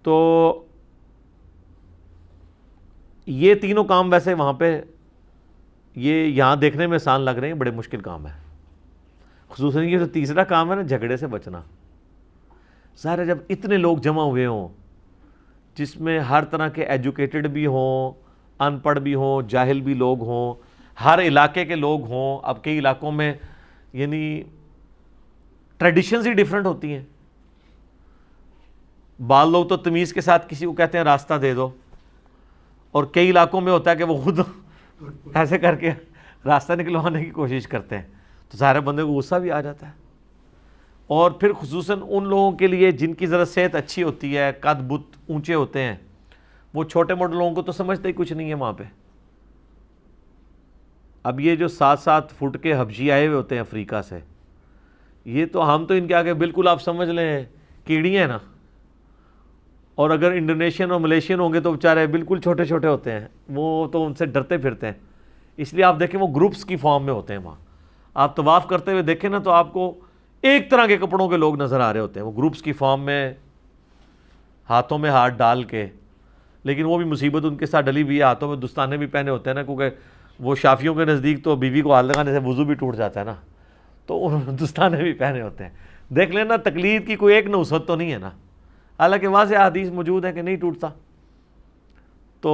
تو یہ تینوں کام ویسے وہاں پہ یہ یہاں دیکھنے میں آسان لگ رہے ہیں، بڑے مشکل کام ہے، خصوصاً یہ جو تیسرا کام ہے نا، جھگڑے سے بچنا۔ ظاہر ہے جب اتنے لوگ جمع ہوئے ہوں جس میں ہر طرح کے ایجوکیٹڈ بھی ہوں، ان پڑھ بھی ہوں، جاہل بھی لوگ ہوں، ہر علاقے کے لوگ ہوں، اب کئی علاقوں میں یعنی ٹریڈیشنز ہی ڈیفرنٹ ہوتی ہیں، بعض لوگ تو تمیز کے ساتھ کسی کو کہتے ہیں راستہ دے دو، اور کئی علاقوں میں ہوتا ہے کہ وہ خود ایسے کر کے راستہ نکلوانے کی کوشش کرتے ہیں، تو ظاہر بندے کو غصہ بھی آ جاتا ہے۔ اور پھر خصوصاً ان لوگوں کے لیے جن کی ذرا صحت اچھی ہوتی ہے، قد بت اونچے ہوتے ہیں، وہ چھوٹے موٹے لوگوں کو تو سمجھتے ہی کچھ نہیں ہے وہاں پہ۔ اب یہ جو 7-7 فٹ کے حبشی آئے ہوئے ہوتے ہیں افریقہ سے، یہ تو ہم تو ان کے آگے بالکل آپ سمجھ لیں کیڑیاں ہیں نا، اور اگر انڈونیشین اور ملیشین ہوں گے تو بیچارے بالکل چھوٹے چھوٹے ہوتے ہیں، وہ تو ان سے ڈرتے پھرتے ہیں۔ اس لیے آپ دیکھیں وہ گروپس کی فارم میں ہوتے ہیں وہاں، آپ طواف کرتے ہوئے دیکھیں نا تو آپ کو ایک طرح کے کپڑوں کے لوگ نظر آ رہے ہوتے ہیں، وہ گروپس کی فارم میں ہاتھوں میں ہاتھ ڈال کے، لیکن وہ بھی مصیبت ان کے ساتھ ڈلی ہوئی ہے، ہاتھوں میں دستانے بھی پہنے ہوتے ہیں نا، کیونکہ وہ شافیوں کے نزدیک تو بیوی کو ہاتھ لگانے سے وضو بھی ٹوٹ جاتا ہے نا، تو انہوں نے دستانے بھی پہنے ہوتے ہیں۔ دیکھ لینا تقلید کی کوئی ایک نوسط تو نہیں ہے نا، حالانکہ واضح حدیث موجود ہے کہ نہیں ٹوٹتا۔ تو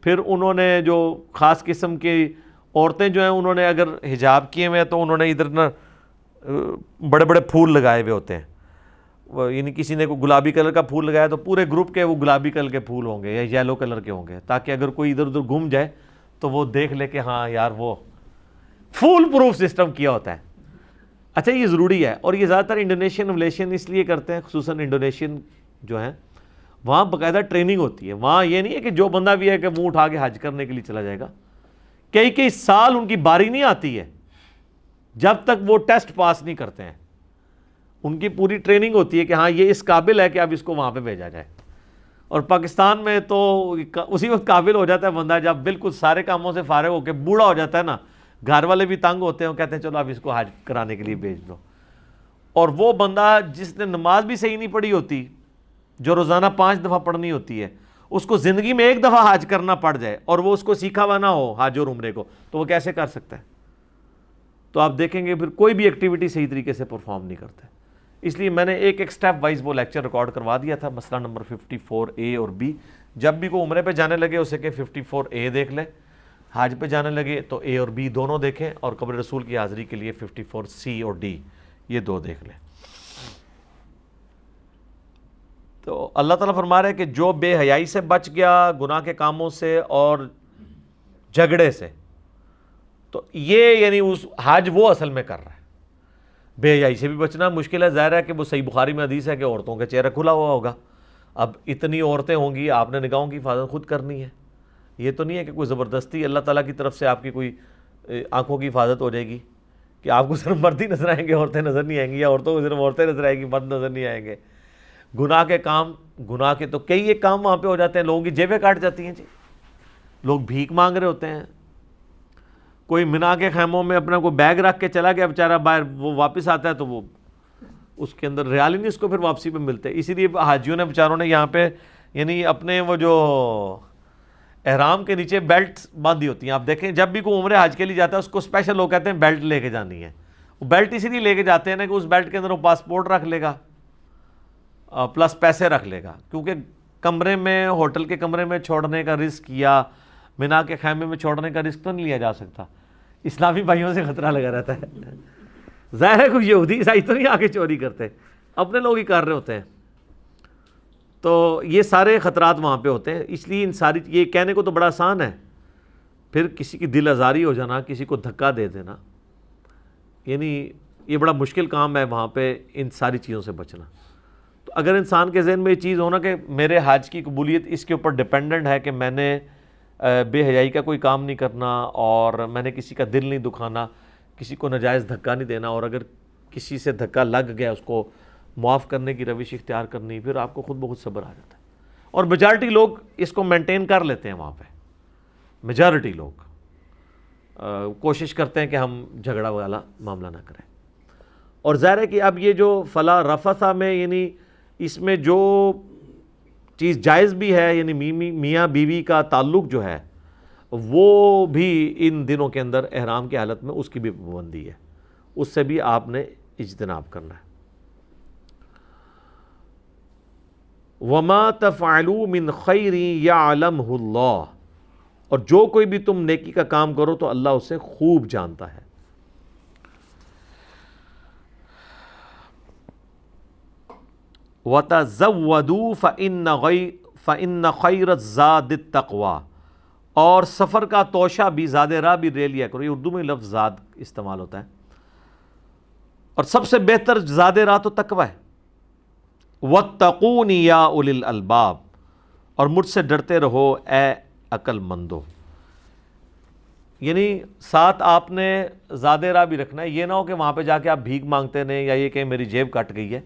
پھر انہوں نے جو خاص قسم کی عورتیں جو ہیں انہوں نے اگر حجاب کیے ہوئے ہیں تو انہوں نے ادھر نا بڑے بڑے پھول لگائے ہوئے ہوتے ہیں، یعنی کسی نے کوئی گلابی کلر کا پھول لگایا تو پورے گروپ کے وہ گلابی کلر کے پھول ہوں گے یا یلو کلر کے ہوں گے، تاکہ اگر کوئی ادھر ادھر گم جائے تو وہ دیکھ لے کہ ہاں یار وہ فول پروف سسٹم کیا ہوتا ہے۔ اچھا یہ ضروری ہے، اور یہ زیادہ تر انڈونیشین ملیشین اس لیے کرتے ہیں، خصوصاً انڈونیشین جو ہیں وہاں باقاعدہ ٹریننگ ہوتی ہے، وہاں یہ نہیں ہے کہ جو بندہ بھی ہے کہ منہ اٹھا کے حج کرنے کے لیے چلا جائے گا، کئی سال ان کی باری نہیں آتی ہے جب تک وہ ٹیسٹ پاس نہیں کرتے ہیں، ان کی پوری ٹریننگ ہوتی ہے کہ ہاں یہ اس قابل ہے کہ اب اس کو وہاں پہ بھیجا جائے۔ اور پاکستان میں تو اسی وقت قابل ہو جاتا ہے بندہ جب بالکل سارے کاموں سے فارغ ہو کے بوڑھا ہو جاتا ہے نا، گھر والے بھی تنگ ہوتے ہیں، وہ کہتے ہیں چلو اب اس کو حج کرانے کے لیے بھیج دو۔ اور وہ بندہ جس نے نماز بھی صحیح نہیں پڑھی ہوتی، جو روزانہ 5 دفعہ پڑھنی ہوتی ہے، اس کو زندگی میں 1 دفعہ حج کرنا پڑ جائے اور وہ اس کو سیکھا ہوا نہ ہو حج اور عمرے کو، تو وہ کیسے کر سکتا ہے؟ تو آپ دیکھیں گے پھر کوئی بھی ایکٹیویٹی صحیح طریقے سے پرفارم نہیں کرتا ہے۔ اس لیے میں نے ایک سٹیپ وائز وہ لیکچر ریکارڈ کروا دیا تھا، مسئلہ نمبر 54A اور B، جب بھی کوئی عمرے پہ جانے لگے اسے کہ 54A دیکھ لے، حج پہ جانے لگے تو A اور B دونوں دیکھیں، اور قبر رسول کی حاضری کے لیے 54C اور D یہ 2 دیکھ لیں۔ تو اللہ تعالیٰ فرما رہے ہیں کہ جو بے حیائی سے بچ گیا، گناہ کے کاموں سے اور جھگڑے سے، تو یہ یعنی اس حج وہ اصل میں کر رہا ہے۔ بے حیائی سے بھی بچنا مشکل ہے، ظاہر ہے کہ وہ صحیح بخاری میں حدیث ہے کہ عورتوں کا چہرہ کھلا ہوا ہوگا، اب اتنی عورتیں ہوں گی، آپ نے نگاہوں کی حفاظت خود کرنی ہے، یہ تو نہیں ہے کہ کوئی زبردستی اللہ تعالیٰ کی طرف سے آپ کی کوئی آنکھوں کی حفاظت ہو جائے گی کہ آپ کو صرف مرد ہی نظر آئیں گے، عورتیں نظر نہیں آئیں گی، یا عورتوں کو صرف عورتیں نظر آئیں گی، مرد نظر نہیں آئیں گے۔ گناہ کے کام، گناہ کے تو کئی ایک کام وہاں پہ ہو جاتے ہیں، لوگوں کی جیبیں کاٹ جاتی ہیں جی، لوگ بھیک مانگ رہے ہوتے ہیں، کوئی منا کے خیموں میں اپنا کوئی بیگ رکھ کے چلا گیا بیچارہ باہر، وہ واپس آتا ہے تو وہ اس کے اندر ریال ہی نہیں اس کو پھر واپسی پہ ملتے۔ اسی لیے حاجیوں نے بیچاروں نے یہاں پہ یعنی اپنے وہ جو احرام کے نیچے بیلٹ باندھی ہوتی ہیں، آپ دیکھیں جب بھی کوئی عمرے حج کے لیے جاتا ہے اس کو اسپیشل لوگ کہتے ہیں بیلٹ لے کے جانی ہے، وہ بیلٹ اسی لیے لے کے جاتے ہیں نا کہ اس بیلٹ کے اندر وہ پاسپورٹ رکھ لے گا پلس پیسے رکھ لے گا، کیونکہ کمرے میں، ہوٹل کے کمرے میں چھوڑنے کا رسک یا منا کے خیمے میں چھوڑنے کا رسک تو نہیں لیا جا سکتا، اسلامی بھائیوں سے خطرہ لگا رہتا ہے۔ ظاہر ہے کوئی یہودی عیسائی تو نہیں آ کے چوری کرتے، اپنے لوگ ہی کر رہے ہوتے ہیں، تو یہ سارے خطرات وہاں پہ ہوتے ہیں۔ اس لیے ان ساری یہ کہنے کو تو بڑا آسان ہے، پھر کسی کی دل آزاری ہو جانا، کسی کو دھکا دے دینا، یعنی یہ بڑا مشکل کام ہے وہاں پہ ان ساری چیزوں سے بچنا۔ تو اگر انسان کے ذہن میں یہ چیز ہونا کہ میرے حج کی قبولیت اس کے اوپر ڈیپینڈنٹ ہے کہ میں نے بے حیائی کا کوئی کام نہیں کرنا، اور میں نے کسی کا دل نہیں دکھانا، کسی کو ناجائز دھکا نہیں دینا، اور اگر کسی سے دھکا لگ گیا اس کو معاف کرنے کی روش اختیار کرنی، پھر آپ کو خود بخود صبر آ جاتا ہے۔ اور میجارٹی لوگ اس کو مینٹین کر لیتے ہیں وہاں پہ، میجارٹی لوگ کوشش کرتے ہیں کہ ہم جھگڑا والا معاملہ نہ کریں. اور ظاہر ہے کہ اب یہ جو فلا رفثا میں یعنی اس میں جو چیز جائز بھی ہے، یعنی میاں بیوی کا تعلق جو ہے وہ بھی ان دنوں کے اندر احرام کی حالت میں اس کی بھی پابندی ہے، اس سے بھی آپ نے اجتناب کرنا ہے. وَمَا تَفْعَلُوا مِنْ خَيْرٍ يَعْلَمْهُ اللَّهُ، اور جو کوئی بھی تم نیکی کا کام کرو تو اللہ اسے خوب جانتا ہے. وَتَزَوَّدُوا فَإِنَّ خَيْرَ الزَّادِ التَّقْوَى، اور سفر کا توشہ بھی، زاد راہ بھی لے لیا کرو. یہ اردو میں لفظ زاد استعمال ہوتا ہے، اور سب سے بہتر زاد راہ تو تقوی ہے. وَاتَّقُونِ يَا أُولِي الْأَلْبَابِ، اور مجھ سے ڈرتے رہو اے عقل مندو. یعنی ساتھ آپ نے زاد راہ بھی رکھنا ہے. یہ نہ ہو کہ وہاں پہ جا کے آپ بھیک مانگتے رہیں یا یہ کہ میری جیب کٹ گئی ہے.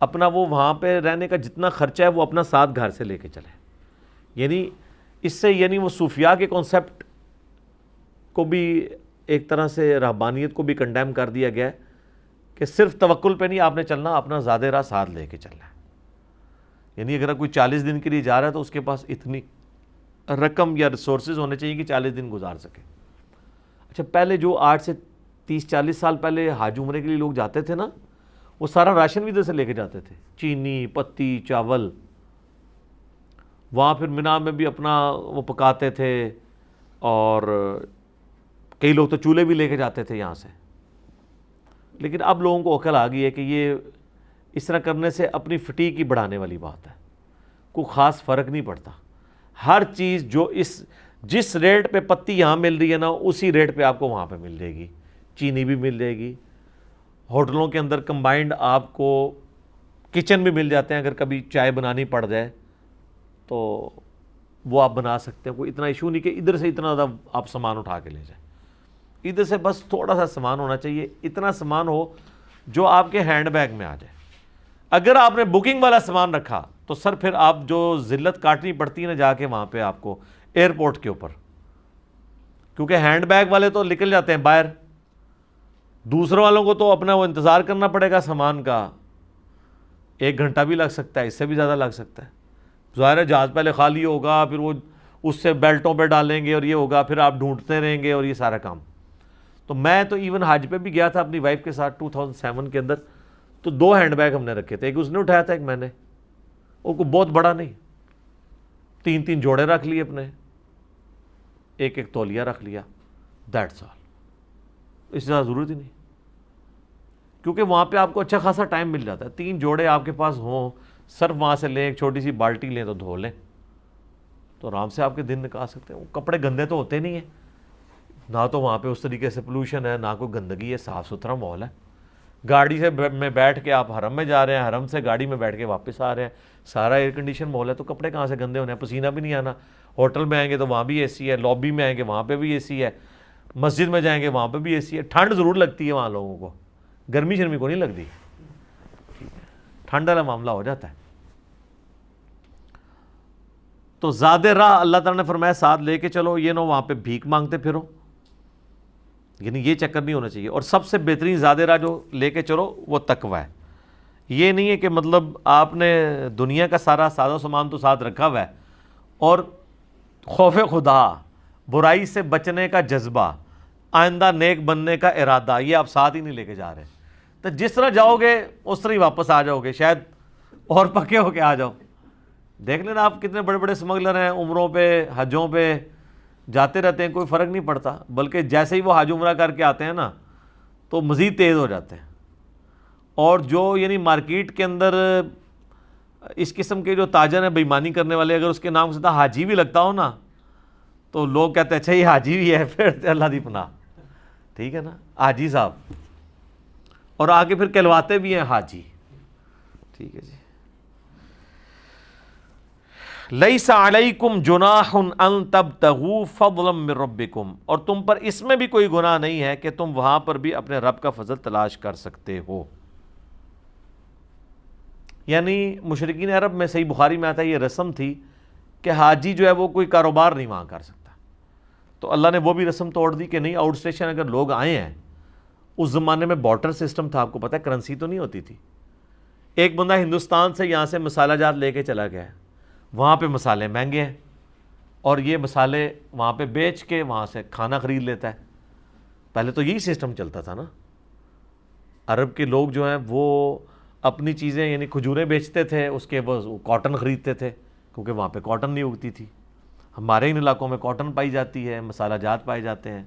اپنا وہ وہاں پہ رہنے کا جتنا خرچہ ہے وہ اپنا ساتھ گھر سے لے کے چلے. یعنی اس سے یعنی وہ صوفیاء کے کانسیپٹ کو بھی ایک طرح سے رہبانیت کو بھی کنڈیم کر دیا گیا ہے کہ صرف توکل پہ نہیں آپ نے چلنا، اپنا زاد راہ ساتھ لے کے چلنا ہے. یعنی اگر کوئی 40 دن کے لیے جا رہا ہے تو اس کے پاس اتنی رقم یا ریسورسز ہونے چاہیے کہ 40 دن گزار سکے. اچھا، پہلے جو 8 سے 30-40 سال پہلے حج عمرے کے لیے لوگ جاتے تھے نا، وہ سارا راشن بھی ادھر سے لے کے جاتے تھے، چینی، پتی، چاول. وہاں پھر مینا میں بھی اپنا وہ پکاتے تھے، اور کئی لوگ تو چولہے بھی لے کے جاتے تھے یہاں سے. لیکن اب لوگوں کو عقل آ گئی ہے کہ یہ اس طرح کرنے سے اپنی فٹیگ کی بڑھانے والی بات ہے. کوئی خاص فرق نہیں پڑتا. ہر چیز جو جس ریٹ پہ پتی یہاں مل رہی ہے نا، اسی ریٹ پہ آپ کو وہاں پہ مل جائے گی. چینی بھی مل جائے گی. ہوٹلوں کے اندر کمبائنڈ آپ کو کچن بھی مل جاتے ہیں. اگر کبھی چائے بنانی پڑ جائے تو وہ آپ بنا سکتے ہیں. کوئی اتنا ایشو نہیں کہ ادھر سے اتنا زیادہ آپ سامان اٹھا کے لے جائیں. ادھر سے بس تھوڑا سا سامان ہونا چاہیے، اتنا سامان ہو جو آپ کے ہینڈ بیگ میں آ جائے. اگر آپ نے بکنگ والا سامان رکھا تو سر پھر آپ جو ذلت کاٹنی پڑتی ہے نا جا کے وہاں پہ آپ کو ایئرپورٹ کے اوپر، کیونکہ ہینڈ بیگ والے تو نکل جاتے ہیں باہر. دوسرے والوں کو تو اپنا وہ انتظار کرنا پڑے گا سامان کا. 1 گھنٹہ بھی لگ سکتا ہے، اس سے بھی زیادہ لگ سکتا ہے. ظاہر ہے جہاز پہلے خالی ہوگا، پھر وہ اس سے بیلٹوں پہ ڈالیں گے اور یہ ہوگا، پھر آپ ڈھونڈتے رہیں گے اور یہ سارا کام. تو میں تو ایون حج پہ بھی گیا تھا اپنی وائف کے ساتھ 2007 کے اندر، تو 2 ہینڈ بیگ ہم نے رکھے تھے. ایک اس نے اٹھایا تھا، ایک میں نے. وہ کو بہت بڑا نہیں، 3 جوڑے رکھ لیے اپنے، ایک تولیہ رکھ لیا. That's all. اس سے زیادہ ضرورت ہی نہیں، کیونکہ وہاں پہ آپ کو اچھا خاصا ٹائم مل جاتا ہے. 3 جوڑے آپ کے پاس ہوں، صرف وہاں سے لیں، ایک چھوٹی سی بالٹی لیں تو دھو لیں، تو آرام سے آپ کے دن نکال سکتے ہیں. وہ کپڑے گندے تو ہوتے نہیں ہیں، نہ تو وہاں پہ اس طریقے سے پولوشن ہے، نہ کوئی گندگی ہے، صاف ستھرا ماحول ہے. گاڑی سے میں بیٹھ کے آپ حرم میں جا رہے ہیں، حرم سے گاڑی میں بیٹھ کے واپس آ رہے ہیں، سارا ایئر کنڈیشن ماحول ہے، تو کپڑے کہاں سے گندے ہونے ہیں؟ پسینہ بھی نہیں آنا. ہوٹل میں آئیں گے تو وہاں بھی اے سی ہے، لابی میں آئیں گے وہاں پہ بھی اے سی ہے، مسجد میں جائیں گے وہاں پہ بھی اے سی ہے. ٹھنڈ ضرور لگتی ہے وہاں لوگوں کو، گرمی شرمی کو نہیں لگتی. ٹھنڈ والا معاملہ ہو جاتا ہے. تو زاد راہ اللہ تعالیٰ نے فرمایا ساتھ لے کے چلو. یہ نہ وہاں پہ بھیک مانگتے پھرو، یعنی یہ چکر نہیں ہونا چاہیے. اور سب سے بہترین زاد راہ جو لے کے چلو وہ تقوی ہے. یہ نہیں ہے کہ مطلب آپ نے دنیا کا سارا ساز و سامان تو ساتھ رکھا ہوا ہے، اور خوف خدا، برائی سے بچنے کا جذبہ، آئندہ نیک بننے کا ارادہ، یہ آپ ساتھ ہی نہیں لے کے جا رہے. تو جس طرح جاؤ گے اس طرح ہی واپس آ جاؤ گے، شاید اور پکے ہو کے آ جاؤ. دیکھ لینا آپ کتنے بڑے بڑے اسمگلر ہیں، عمروں پہ حجوں پہ جاتے رہتے ہیں، کوئی فرق نہیں پڑتا. بلکہ جیسے ہی وہ حج عمرہ کر کے آتے ہیں نا تو مزید تیز ہو جاتے ہیں. اور جو یعنی مارکیٹ کے اندر اس قسم کے جو تاجر ہیں، بےایمانی کرنے والے، اگر اس کے نام سے حاجی بھی لگتا ہو نا تو لوگ کہتے ہیں اچھا یہ حاجی بھی ہے، پھر اللہ دی پناہ. ٹھیک ہے نا، حاجی صاحب، اور آگے پھر کہلواتے بھی ہیں حاجی. ٹھیک ہے جی. لیس علیکم جناح ان تبتغوا فضلا من ربکم، اور تم پر اس میں بھی کوئی گناہ نہیں ہے کہ تم وہاں پر بھی اپنے رب کا فضل تلاش کر سکتے ہو. یعنی مشرکین عرب میں، صحیح بخاری میں آتا ہے، یہ رسم تھی کہ حاجی جو ہے وہ کوئی کاروبار نہیں وہاں کر سکتا. تو اللہ نے وہ بھی رسم توڑ دی کہ نہیں، آؤٹ اسٹیشن اگر لوگ آئے ہیں، اس زمانے میں بارٹر سسٹم تھا، آپ کو پتہ ہے کرنسی تو نہیں ہوتی تھی. ایک بندہ ہندوستان سے یہاں سے مسالہ جات لے کے چلا گیا ہے، وہاں پہ مسالے مہنگے ہیں اور یہ مسالے وہاں پہ بیچ کے وہاں سے کھانا خرید لیتا ہے. پہلے تو یہی سسٹم چلتا تھا نا. عرب کے لوگ جو ہیں وہ اپنی چیزیں یعنی کھجوریں بیچتے تھے، اس کے وہ کاٹن خریدتے تھے کیونکہ وہاں پہ کاٹن نہیں اگتی تھی. ہمارے ان علاقوں میں کاٹن پائی جاتی ہے، مسالہ جات پائے جاتے ہیں.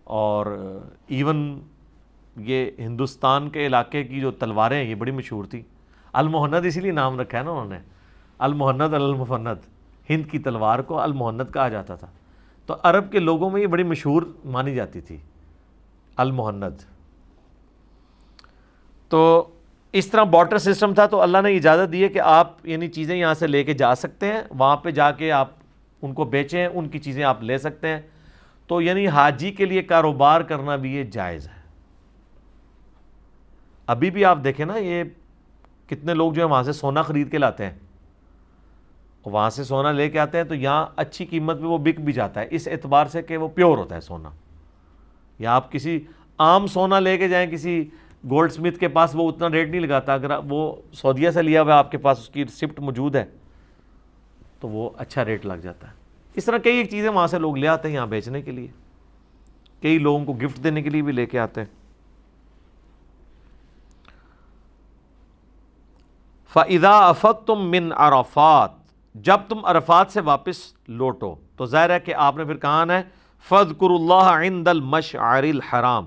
اور ایون یہ ہندوستان کے علاقے کی جو تلواریں ہیں یہ بڑی مشہور تھی. المہند اسی لیے نام رکھا ہے نا انہوں نے، المہند المفند، ہند کی تلوار کو المہند کہا جاتا تھا. تو عرب کے لوگوں میں یہ بڑی مشہور مانی جاتی تھی المہند. تو اس طرح بارٹر سسٹم تھا. تو اللہ نے اجازت دی ہے کہ آپ یعنی چیزیں یہاں سے لے کے جا سکتے ہیں، وہاں پہ جا کے آپ ان کو بیچیں، ان کی چیزیں آپ لے سکتے ہیں. تو یعنی حاجی کے لیے کاروبار کرنا بھی یہ جائز ہے. ابھی بھی آپ دیکھیں نا، یہ کتنے لوگ جو ہیں وہاں سے سونا خرید کے لاتے ہیں، وہاں سے سونا لے کے آتے ہیں تو یہاں اچھی قیمت پہ وہ بک بھی جاتا ہے اس اعتبار سے کہ وہ پیور ہوتا ہے سونا. یا آپ کسی عام سونا لے کے جائیں کسی گولڈ سمتھ کے پاس، وہ اتنا ریٹ نہیں لگاتا. اگر وہ سعودیہ سے لیا ہوا ہے، آپ کے پاس اس کی ریسپٹ موجود ہے، تو وہ اچھا ریٹ لگ جاتا ہے. اس طرح کئی ایک چیزیں وہاں سے لوگ لے آتے ہیں یہاں بیچنے کے لیے، کئی لوگوں کو گفٹ دینے کے لیے بھی لے کے آتے ہیں. فَإِذَا أَفَضْتُم مِّنْ عَرَفَاتٍ، جب تم عرفات سے واپس لوٹو تو ظاہر ہے کہ آپ نے پھر کہا ہے فَاذْكُرُوا اللَّهَ عِندَ الْمَشْعَرِ الْحَرَامِ،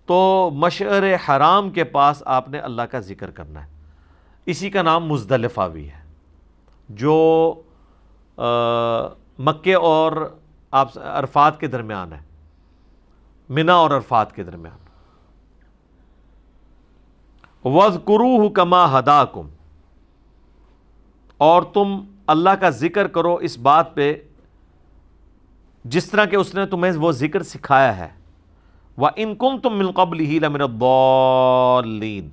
تو مشعر حرام کے پاس آپ نے اللہ کا ذکر کرنا ہے. اسی کا نام مزدلفہ بھی ہے، جو مکے اور آپ عرفات کے درمیان ہے، منا اور عرفات کے درمیان. وَاذْكُرُوهُ كَمَا هَدَاكُمْ، اور تم اللہ کا ذکر کرو اس بات پہ جس طرح کہ اس نے تمہیں وہ ذکر سکھایا ہے. وَإِن كُنتُم مِّن قَبْلِهِ لَمِنَ الضَّالِّينَ،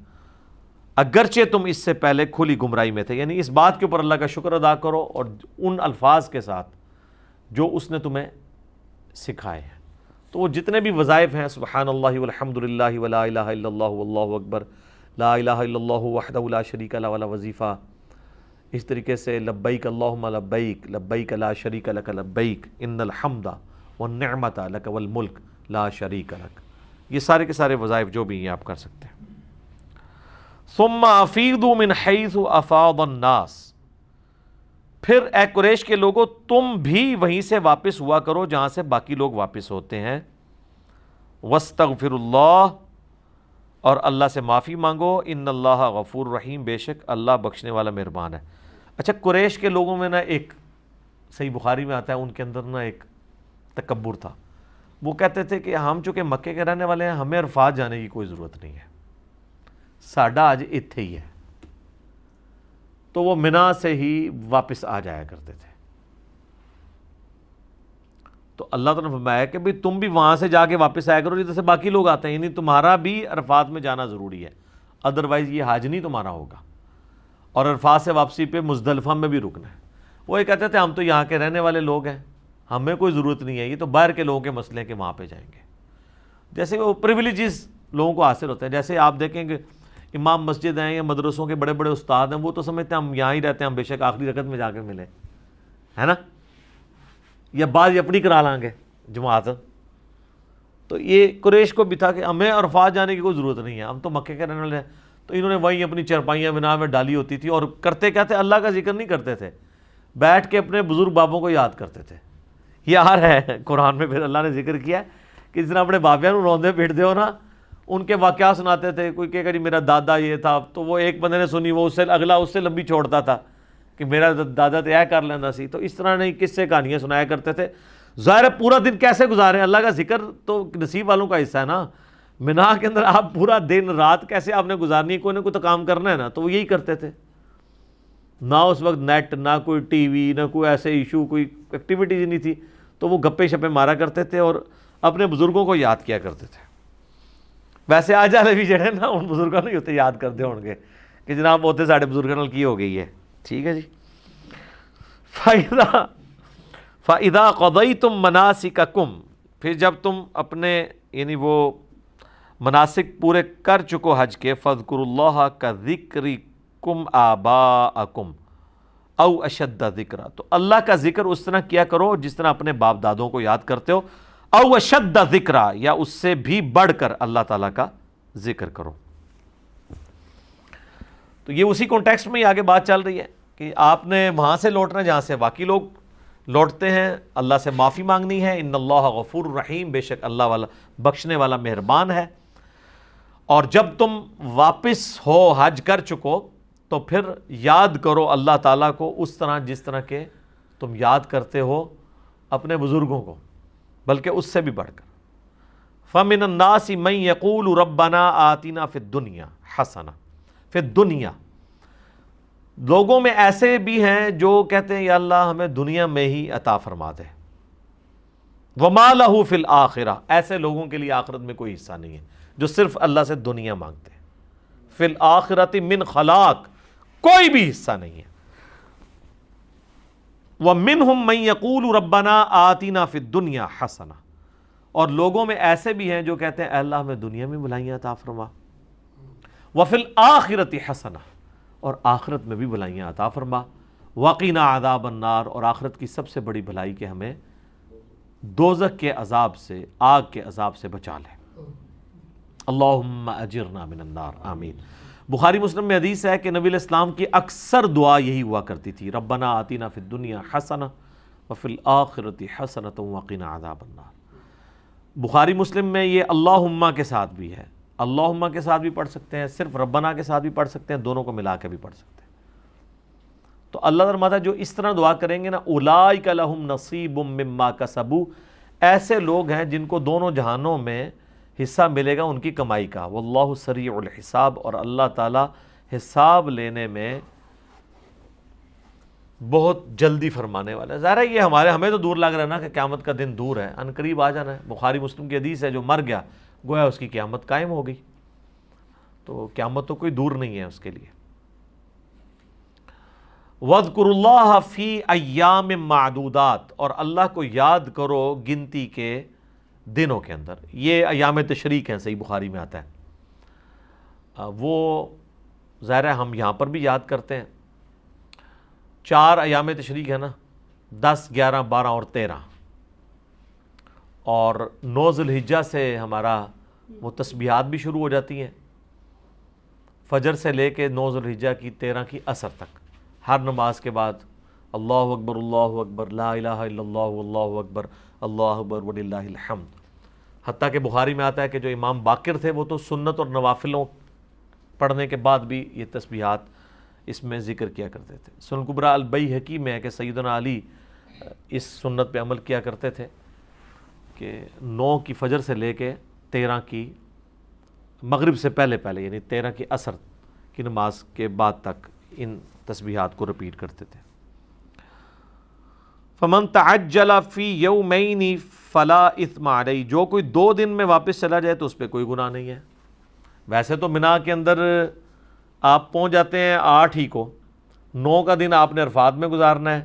اگرچہ تم اس سے پہلے کھلی گمراہی میں تھے. یعنی اس بات کے اوپر اللہ کا شکر ادا کرو اور ان الفاظ کے ساتھ جو اس نے تمہیں سکھائے ہیں. تو وہ جتنے بھی وظائف ہیں، سبحان اللہ والحمد للہ ولا الہ الا اللہ واللہ اکبر، لا الہ الا اللہ وحدہ لا شریک لہ والا وظیفہ، اس طریقے سے لبیک اللہم لبیک، لبیک لا شریک لک لبیک، ان الحمد والنعمت لک والملک لا شریک لک، یہ سارے کے سارے وظائف جو بھی ہیں آپ کر سکتے ہیں. ثم افیضوا من حیث افاض الناس، پھر اے قریش کے لوگوں تم بھی وہیں سے واپس ہوا کرو جہاں سے باقی لوگ واپس ہوتے ہیں. واستغفروا اللہ، اور اللہ سے معافی مانگو. ان اللہ غفور رحیم، بے شک اللہ بخشنے والا مہربان ہے. اچھا، قریش کے لوگوں میں نا ایک صحیح بخاری میں آتا ہے ان کے اندر نا ایک تکبر تھا. وہ کہتے تھے کہ ہم چونکہ مکے کے رہنے والے ہیں، ہمیں عرفات جانے کی کوئی ضرورت نہیں ہے، ساڈا آج اتھے ہی ہے. تو وہ منا سے ہی واپس آ جایا کرتے تھے. تو اللہ تعالیٰ نے فرمایا کہ بھئی تم بھی وہاں سے جا کے واپس آیا کرو جیسے باقی لوگ آتے ہیں، یعنی تمہارا بھی عرفات میں جانا ضروری ہے، ادروائز یہ حج نہیں تمہارا ہوگا. اور عرفات سے واپسی پہ مزدلفہ میں بھی رکنا ہے. وہ یہ کہتے تھے ہم تو یہاں کے رہنے والے لوگ ہیں، ہمیں کوئی ضرورت نہیں ہے، یہ تو باہر کے لوگوں کے مسئلے ہیں کہ وہاں پہ جائیں گے. جیسے وہ پریویلیجز لوگوں کو حاصل ہوتے ہیں. جیسے آپ دیکھیں کہ امام مسجد ہیں یا مدرسوں کے بڑے بڑے استاد ہیں، وہ تو سمجھتے ہیں ہم یہاں ہی رہتے ہیں، ہم بے شک آخری رکعت میں جا کے ملے، ہے نا، یا بعض اپنی کرا لیں گے جماعت. تو یہ قریش کو بھی تھا کہ ہمیں عرفات جانے کی کوئی ضرورت نہیں ہے، ہم تو مکے کے رہنے والے ہیں. تو انہوں نے وہیں اپنی چرپائیاں بنا میں ڈالی ہوتی تھی، اور کرتے کیا تھے، اللہ کا ذکر نہیں کرتے تھے، بیٹھ کے اپنے بزرگ بابوں کو یاد کرتے تھے. یہ آ رہا ہے قرآن میں، پھر اللہ نے ذکر کیا کہ جس طرح اپنے بابیاں نو روندے پیٹ دے ہو نا، ان کے واقعات سناتے تھے. کوئی کہے گا جی میرا دادا یہ تھا، تو وہ ایک بندے نے سنی، وہ اس سے اگلا اس سے لمبی چھوڑتا تھا کہ میرا دادا تو یہ کر لینا سی. تو اس طرح نہیں قصے کہانیاں سنایا کرتے تھے. ظاہر ہے پورا دن کیسے گزارے، اللہ کا ذکر تو نصیب والوں کا حصہ ہے نا. منا کے اندر آپ پورا دن رات کیسے آپ نے گزارنی ہے، کوئی نہ کوئی تو کام کرنا ہے نا. تو وہ یہی کرتے تھے. نہ اس وقت نیٹ، نہ کوئی ٹی وی، نہ کوئی ایسے ایشو، کوئی ایکٹیویٹیز نہیں تھی. تو وہ گپے شپے مارا کرتے تھے اور اپنے بزرگوں کو یاد کیا کرتے تھے. ویسے آج والے بھی جڑے نا ان بزرگوں نہیں ہوتے یاد کرتے ہوں گے کہ جناب ہوتے ساڑھے بزرگوں نال کی ہو گئی ہے. ٹھیک ہے جی. فَإِذَا قَضَيْتُم مَنَاسِكَكُم، پھر جب تم اپنے یعنی وہ مناسک پورے کر چکو حج کے، فَاذْكُرُوا اللَّهَ كَذِكْرِكُمْ آبَاءَكُمْ او اشد ذکرا، تو اللہ کا ذکر اس طرح کیا کرو جس طرح اپنے باپ دادوں کو یاد کرتے ہو، او اشد ذکرا، یا اس سے بھی بڑھ کر اللہ تعالیٰ کا ذکر کرو۔ تو یہ اسی کانٹیکسٹ میں ہی آگے بات چل رہی ہے کہ آپ نے وہاں سے لوٹنا جہاں سے باقی لوگ لوٹتے ہیں، اللہ سے معافی مانگنی ہے، ان اللہ غفور الرحیم، بے شک اللہ والا بخشنے والا مہربان ہے۔ اور جب تم واپس ہو حج کر چکو تو پھر یاد کرو اللہ تعالیٰ کو اس طرح جس طرح کہ تم یاد کرتے ہو اپنے بزرگوں کو، بلکہ اس سے بھی بڑھ کر۔ فَمِنَ النَّاسِ مَن يَقُولُ رَبَّنَا آتِنَا فِي الدُّنْيَا حَسَنَةً، فِي الدُّنْيَا، لوگوں میں ایسے بھی ہیں جو کہتے ہیں یا اللہ ہمیں دنیا میں ہی عطا فرما دے، وَمَا لَهُ فِي الْآخِرَةِ، ایسے لوگوں کے لیے آخرت میں کوئی حصہ نہیں ہے جو صرف اللہ سے دنیا مانگتے ہیں۔ فِي الْآخِرَةِ مِنْ خَلَاقٍ، کوئی بھی حصہ نہیں ہے۔ وَمِنْهُمْ مَنْ يَقُولُ رَبَّنَا آتِنَا فِي الدُّنْيَا حَسَنَةً، اور لوگوں میں ایسے بھی ہیں جو کہتے ہیں اے اللہ ہمیں دنیا میں بھلائیاں عطا فرما، وَفِي الْآخِرَةِ حَسَنَةً، اور آخرت میں بھی بھلائیاں عطا فرما، وَقِنَا عَذَابَ النَّارِ، اور آخرت کی سب سے بڑی بھلائی کہ ہمیں دوزخ کے عذاب سے، آگ کے عذاب سے بچا لے۔ اللہم اجرنا من النار، آمین۔ بخاری مسلم میں حدیث ہے کہ نبی علیہ السلام کی اکثر دعا یہی ہوا کرتی تھی، ربنا آتینا فی الدنیا حسنہ وفی الآخرۃ حسنۃ وقنا عذاب النار۔ بخاری مسلم میں یہ اللہم کے ساتھ بھی ہے، اللہم کے ساتھ بھی پڑھ سکتے ہیں، صرف ربنا کے ساتھ بھی پڑھ سکتے ہیں، دونوں کو ملا کے بھی پڑھ سکتے ہیں۔ تو اللہ فرماتا ہے جو اس طرح دعا کریں گے نا، اولئک لہم نصیب مما کسبوا، ایسے لوگ ہیں جن کو دونوں جہانوں میں حصہ ملے گا ان کی کمائی کا، واللہ سریع الحساب، اور اللہ تعالیٰ حساب لینے میں بہت جلدی فرمانے والا ہے۔ ظاہر ہے یہ ہمیں تو دور لگ رہا ہے نا کہ قیامت کا دن دور ہے، ان قریب آ جانا ہے۔ بخاری مسلم کی حدیث ہے جو مر گیا گویا اس کی قیامت قائم ہو گئی، تو قیامت تو کوئی دور نہیں ہے اس کے لیے۔ وَاذْكُرُوا اللَّهَ فِي أَيَّامٍ مَّعْدُودَاتٍ، اور اللہ کو یاد کرو گنتی کے دنوں کے اندر۔ یہ ایام تشریق ہیں، صحیح بخاری میں آتا ہے۔ وہ ظاہر ہے ہم یہاں پر بھی یاد کرتے ہیں، 4 ایام تشریق ہے نا، 10، 11، 12 اور 13، اور 9 ذی الحجہ سے ہمارا وہ تسبیحات بھی شروع ہو جاتی ہیں، فجر سے لے کے 9 ذی الحجہ کی 13 کی عصر تک، ہر نماز کے بعد اللہ اکبر لا الہ الا اللہ واللہ اکبر اللہ اکبر وللہ الحمد۔ حتیٰ کہ بخاری میں آتا ہے کہ جو امام باقر تھے وہ تو سنت اور نوافلوں پڑھنے کے بعد بھی یہ تسبیحات اس میں ذکر کیا کرتے تھے۔ سنن کبریٰ البیہقی میں ہے کہ سیدنا علی اس سنت پہ عمل کیا کرتے تھے کہ 9 کی فجر سے لے کے 13 کی مغرب سے پہلے یعنی 13 کی عصر کی نماز کے بعد تک ان تسبیحات کو رپیٹ کرتے تھے۔ فَمَن تَعَجَّلَ فِي يَوْمَيْنِ فَلَا إِثْمَ عَلَيْهِ، جو کوئی 2 دن میں واپس چلا جائے تو اس پہ کوئی گناہ نہیں ہے۔ ویسے تو منا کے اندر آپ پہنچ جاتے ہیں 8 ہی کو، 9 کا دن آپ نے عرفات میں گزارنا ہے،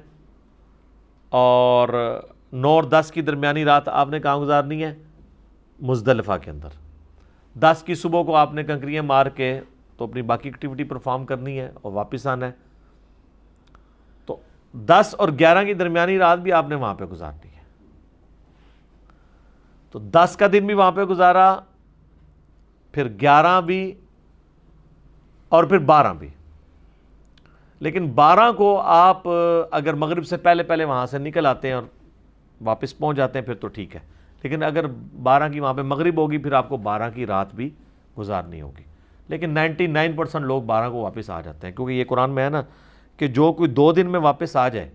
اور 9 اور 10 کی درمیانی رات آپ نے کہاں گزارنی ہے؟ مزدلفہ کے اندر۔ 10 کی صبح کو آپ نے کنکریاں مار کے تو اپنی باقی ایکٹیویٹی پرفارم کرنی ہے اور واپس آنا ہے، تو 10 اور 11 کی درمیانی رات بھی آپ نے وہاں پہ گزارنی ہے۔ تو 10 کا دن بھی وہاں پہ گزارا، پھر 11 بھی، اور پھر 12 بھی۔ لیکن 12 کو آپ اگر مغرب سے پہلے وہاں سے نکل آتے ہیں اور واپس پہنچ جاتے ہیں پھر تو ٹھیک ہے، لیکن اگر 12 کی وہاں پہ مغرب ہوگی پھر آپ کو 12 کی رات بھی گزارنی ہوگی۔ لیکن 99% لوگ 12 کو واپس آ جاتے ہیں، کیونکہ یہ قرآن میں ہے نا کہ جو کوئی 2 دن میں واپس آ جائے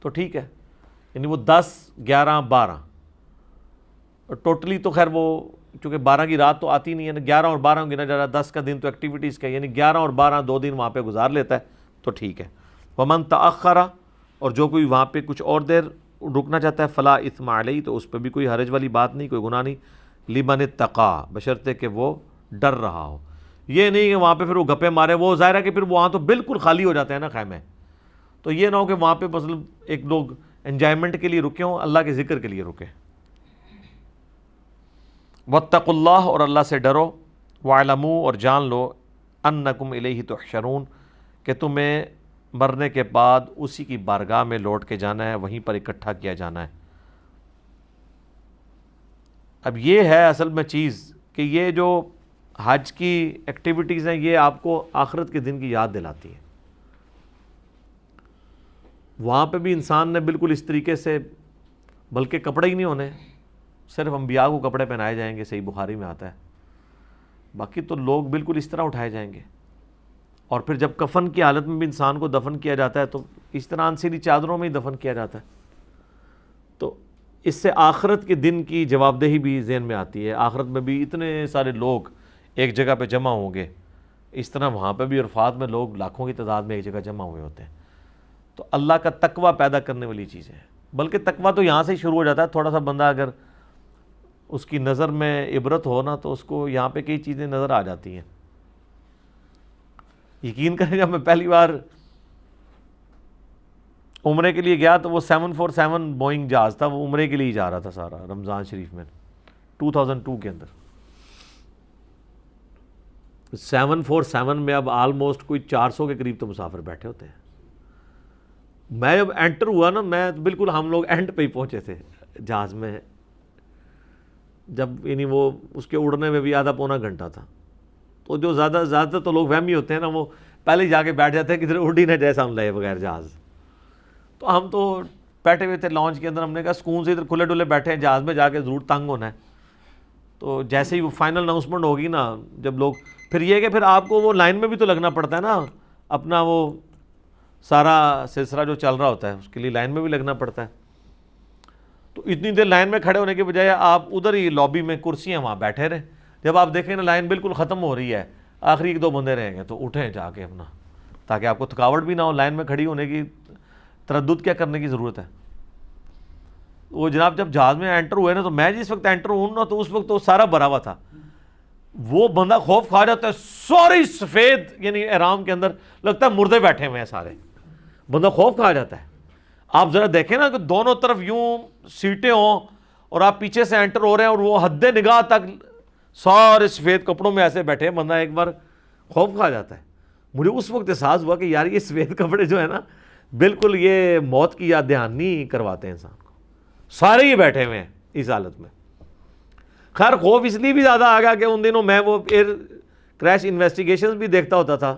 تو ٹھیک ہے، یعنی وہ 10، 11، 12 ٹوٹلی تو خیر وہ چونکہ 12 کی رات تو آتی نہیں ہے نا، 11 اور 12 گنا جا رہا ہے، 10 کا دن تو ایکٹیویٹیز کا، یعنی 11 اور 12 2 دن وہاں پہ گزار لیتا ہے تو ٹھیک ہے۔ وَمَن تَأَخَّرَ، اور جو کوئی وہاں پہ کچھ اور دیر رکنا چاہتا ہے، فَلَا إِثْمَ عَلَيْهِ، تو اس پہ بھی کوئی حرج والی بات نہیں، کوئی گناہ نہیں، لِمَنِ اتَّقَىٰ، بشرطے کہ وہ ڈر رہا ہو۔ یہ نہیں کہ وہاں پہ پھر وہ گپے مارے، وہ ظاہر ہے کہ پھر وہاں تو بالکل خالی ہو جاتے ہیں نا خیمے، تو یہ نہ ہو کہ وہاں پہ مطلب ایک لوگ انجوائمنٹ کے لیے رکے ہوں، اللہ کے ذکر کے لیے رکے۔ واتقوا اللہ، اور اللہ سے ڈرو، واعلموا، اور جان لو، انکم الیہ تحشرون، کہ تمہیں مرنے کے بعد اسی کی بارگاہ میں لوٹ کے جانا ہے، وہیں پر اکٹھا کیا جانا ہے۔ اب یہ ہے اصل میں چیز کہ یہ جو حج کی ایکٹیویٹیز ہیں یہ آپ کو آخرت کے دن کی یاد دلاتی ہیں۔ وہاں پہ بھی انسان نے بالکل اس طریقے سے، بلکہ کپڑے ہی نہیں ہونے، صرف انبیاء کو کپڑے پہنائے جائیں گے، صحیح بخاری میں آتا ہے، باقی تو لوگ بالکل اس طرح اٹھائے جائیں گے۔ اور پھر جب کفن کی حالت میں بھی انسان کو دفن کیا جاتا ہے تو اس طرح انسیری چادروں میں ہی دفن کیا جاتا ہے۔ تو اس سے آخرت کے دن کی جواب دہی بھی ذہن میں آتی ہے۔ آخرت میں بھی اتنے سارے لوگ ایک جگہ پہ جمع ہوں گے، اس طرح وہاں پہ بھی عرفات میں لوگ لاکھوں کی تعداد میں ایک جگہ جمع ہوئے ہوتے ہیں۔ تو اللہ کا تقوی پیدا کرنے والی چیزیں ہیں، بلکہ تقوی تو یہاں سے ہی شروع ہو جاتا ہے۔ تھوڑا سا بندہ اگر اس کی نظر میں عبرت ہو نا تو اس کو یہاں پہ کئی چیزیں نظر آ جاتی ہیں۔ یقین کریں جب میں پہلی بار عمرے کے لیے گیا تو وہ 747 بوئنگ جہاز تھا، وہ عمرے کے لیے ہی جا رہا تھا سارا، رمضان شریف میں 2002 کے اندر۔ 747 میں اب آلموسٹ کوئی 400 کے قریب تو مسافر بیٹھے ہوتے ہیں۔ میں جب انٹر ہوا نا، میں بالکل ہم لوگ اینڈ پہ ہی پہنچے تھے جہاز میں، جب یعنی وہ اس کے اڑنے میں بھی آدھا پونا گھنٹہ تھا۔ تو جو زیادہ تو لوگ وہمی ہوتے ہیں نا، وہ پہلے ہی جا کے بیٹھ جاتے ہیں کدھر اڑ ہی نہ جائے ہم لائے بغیر جہاز۔ تو ہم تو بیٹھے ہوئے تھے لانچ کے اندر، ہم نے کہا سکون سے ادھر کھلے ڈلے بیٹھے ہیں، جہاز میں جا کے ضرور تنگ ہونا ہے۔ تو جیسے ہی وہ فائنل اناؤنسمنٹ ہوگی نا، جب لوگ پھر یہ کہ پھر آپ کو وہ لائن میں بھی تو لگنا پڑتا ہے نا، اپنا وہ سارا سلسلہ جو چل رہا ہوتا ہے اس کے لیے لائن میں بھی لگنا پڑتا ہے۔ تو اتنی دیر لائن میں کھڑے ہونے کے بجائے آپ ادھر ہی لابی میں کرسیاں وہاں بیٹھے رہیں، جب آپ دیکھیں نا لائن بالکل ختم ہو رہی ہے، آخری ایک دو بندے رہیں گے تو اٹھیں جا کے اپنا، تاکہ آپ کو تھکاوٹ بھی نہ ہو، لائن میں کھڑی ہونے کی تردد کیا کرنے کی ضرورت ہے۔ وہ جناب جب جہاز میں انٹر ہوئے نا، تو میں جس وقت انٹر ہوں نا تو اس وقت تو سارا بھرا ہوا تھا، وہ بندہ خوف کھا جاتا ہے، ساری سفید یعنی احرام کے اندر لگتا ہے مردے بیٹھے ہوئے ہیں سارے، بندہ خوف کھا جاتا ہے۔ آپ ذرا دیکھیں نا کہ دونوں طرف یوں سیٹیں ہوں اور آپ پیچھے سے انٹر ہو رہے ہیں اور وہ حد نگاہ تک سارے سفید کپڑوں میں ایسے بیٹھے ہیں، بندہ ایک بار خوف کھا جاتا ہے۔ مجھے اس وقت احساس ہوا کہ یار یہ سفید کپڑے جو ہے نا بالکل یہ موت کی یاد دہانی کرواتے ہیں انسان کو، سارے ہی بیٹھے ہوئے ہیں اس حالت میں۔ خیر خوف اس لیے بھی زیادہ آ گیا کہ ان دنوں میں وہ ایئر کریش انویسٹیگیشنز بھی دیکھتا ہوتا تھا،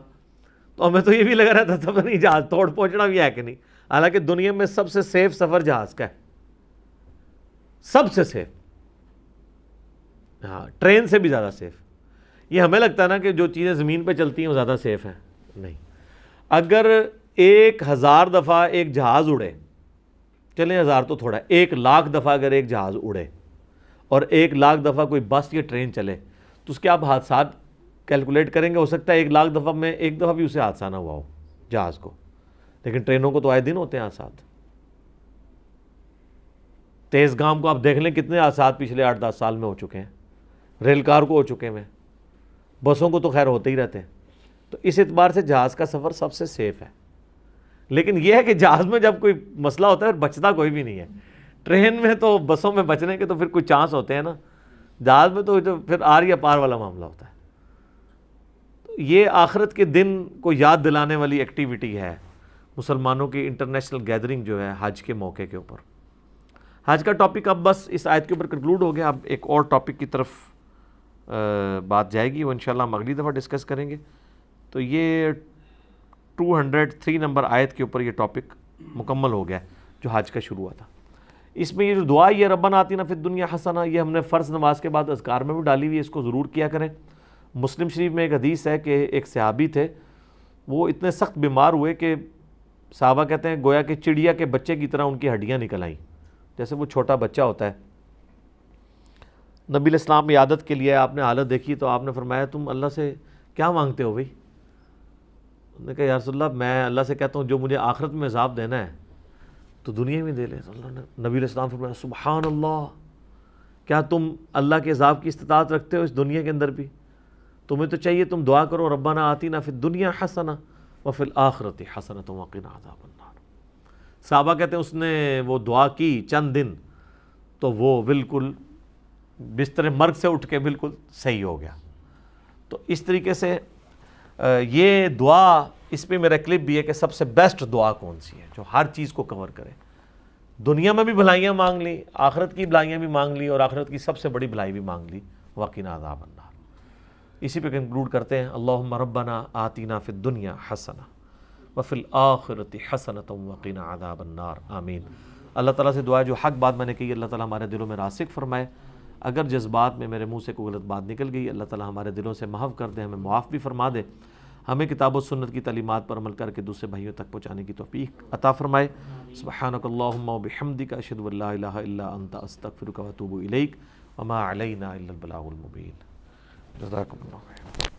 تو ہمیں تو یہ بھی لگا رہتا تھا پتہ نہیں جہاز توڑ پہنچنا بھی ہے کہ نہیں۔ حالانکہ دنیا میں سب سے سیف سفر جہاز کا ہے، سب سے سیف، ہاں ٹرین سے بھی زیادہ سیف۔ یہ ہمیں لگتا ہے نا کہ جو چیزیں زمین پہ چلتی ہیں وہ زیادہ سیف ہیں، نہیں۔ اگر 1000 دفعہ ایک جہاز اڑے، چلیں 1000 تو تھوڑا ہے، 1,00,000 دفعہ اگر ایک جہاز اڑے اور 1,00,000 دفعہ کوئی بس یا ٹرین چلے تو اس کے آپ حادثات کیلکولیٹ کریں گے، ہو سکتا ہے 1,00,000 دفعہ میں ایک دفعہ بھی اسے حادثہ نہ ہوا ہو جہاز کو، لیکن ٹرینوں کو تو آئے دن ہوتے ہیں حادثات۔ تیز گام کو آپ دیکھ لیں کتنے حادثات پچھلے 8-10 سال میں ہو چکے ہیں، ریل کار کو ہو چکے ہیں، بسوں کو تو خیر ہوتے ہی رہتے ہیں۔ تو اس اعتبار سے جہاز کا سفر سب سے سیف ہے، لیکن یہ ہے کہ جہاز میں جب کوئی مسئلہ ہوتا ہے پھر بچتا کوئی بھی نہیں ہے۔ ٹرین میں تو بسوں میں بچنے کے تو پھر کوئی چانس ہوتے ہیں نا، جہاز میں تو پھر آر یا پار والا معاملہ ہوتا ہے۔ تو یہ آخرت کے دن کو یاد دلانے والی ایکٹیویٹی ہے مسلمانوں کی انٹرنیشنل گیدرنگ جو ہے حج کے موقع کے اوپر۔ حج کا ٹاپک اب بس اس آیت کے اوپر کنکلوڈ ہو گیا، اب ایک اور ٹاپک کی طرف بات جائے گی، وہ انشاءاللہ ہم اگلی دفعہ ڈسکس کریں گے۔ تو یہ 203 نمبر آیت کے اوپر یہ ٹاپک مکمل ہو گیا جو حج کا شروع ہوا تھا۔ اس میں یہ جو دعا یہ ربنا آتنا فی الدنیا حسنہ، یہ ہم نے فرض نماز کے بعد اذکار میں بھی ڈالی ہوئی ہے، اس کو ضرور کیا کریں۔ مسلم شریف میں ایک حدیث ہے کہ ایک صحابی تھے، وہ اتنے سخت بیمار ہوئے کہ صحابہ کہتے ہیں گویا کہ چڑیا کے بچے کی طرح ان کی ہڈیاں نکل آئیں، جیسے وہ چھوٹا بچہ ہوتا ہے۔ نبی علیہ السلام عیادت کے لیے آپ نے حالت دیکھی تو آپ نے فرمایا تم اللہ سے کیا مانگتے ہو بھائی؟ انہوں نے کہا یا رسول اللہ میں اللہ سے کہتا ہوں جو مجھے آخرت میں عذاب دینا ہے تو دنیا میں دے لے۔ اللہ نے نبی علیہ السلام فرمایا سبحان اللہ، کیا تم اللہ کے عذاب کی استطاعت رکھتے ہو اس دنیا کے اندر بھی؟ تمہیں تو چاہیے تم دعا کرو ربنا آتنا فی الدنیا حسنہ وفی الآخرۃ حسنۃ وقنا عذاب النار۔ صحابہ کہتے ہیں اس نے وہ دعا کی چند دن تو وہ بالکل بستر مرگ سے اٹھ کے بالکل صحیح ہو گیا۔ تو اس طریقے سے یہ دعا، اس پہ میرا کلپ بھی ہے کہ سب سے بیسٹ دعا کون سی ہے جو ہر چیز کو کور کرے، دنیا میں بھی بھلائیاں مانگ لی، آخرت کی بھلائیاں بھی مانگ لی، اور آخرت کی سب سے بڑی بھلائی بھی مانگ لی، وقنا عذاب النار۔ اسی پہ کنکلوڈ کرتے ہیں، اللہم ربنا آتینا فی الدنیا حسنہ وفی الآخرۃ حسنۃ وقنا عذاب النار، آمین۔ اللہ تعالیٰ سے دعا ہے جو حق بات میں نے کہی اللہ تعالیٰ ہمارے دلوں میں راسخ فرمائے، اگر جذبات میں میرے منہ سے کوئی غلط بات نکل گئی اللہ تعالیٰ ہمارے دلوں سے محو کر دے، ہمیں معاف بھی فرما دے، ہمیں کتاب و سنت کی تعلیمات پر عمل کر کے دوسرے بھائیوں تک پہنچانے کی توفیق عطا فرمائے۔ سبحانک اللہم و بحمدک، اشہد ان لا الہ الا انت، استغفرک و اتوب الیک، وما علینا الا البلاغ المبین۔ جزاکم اللہ خیر۔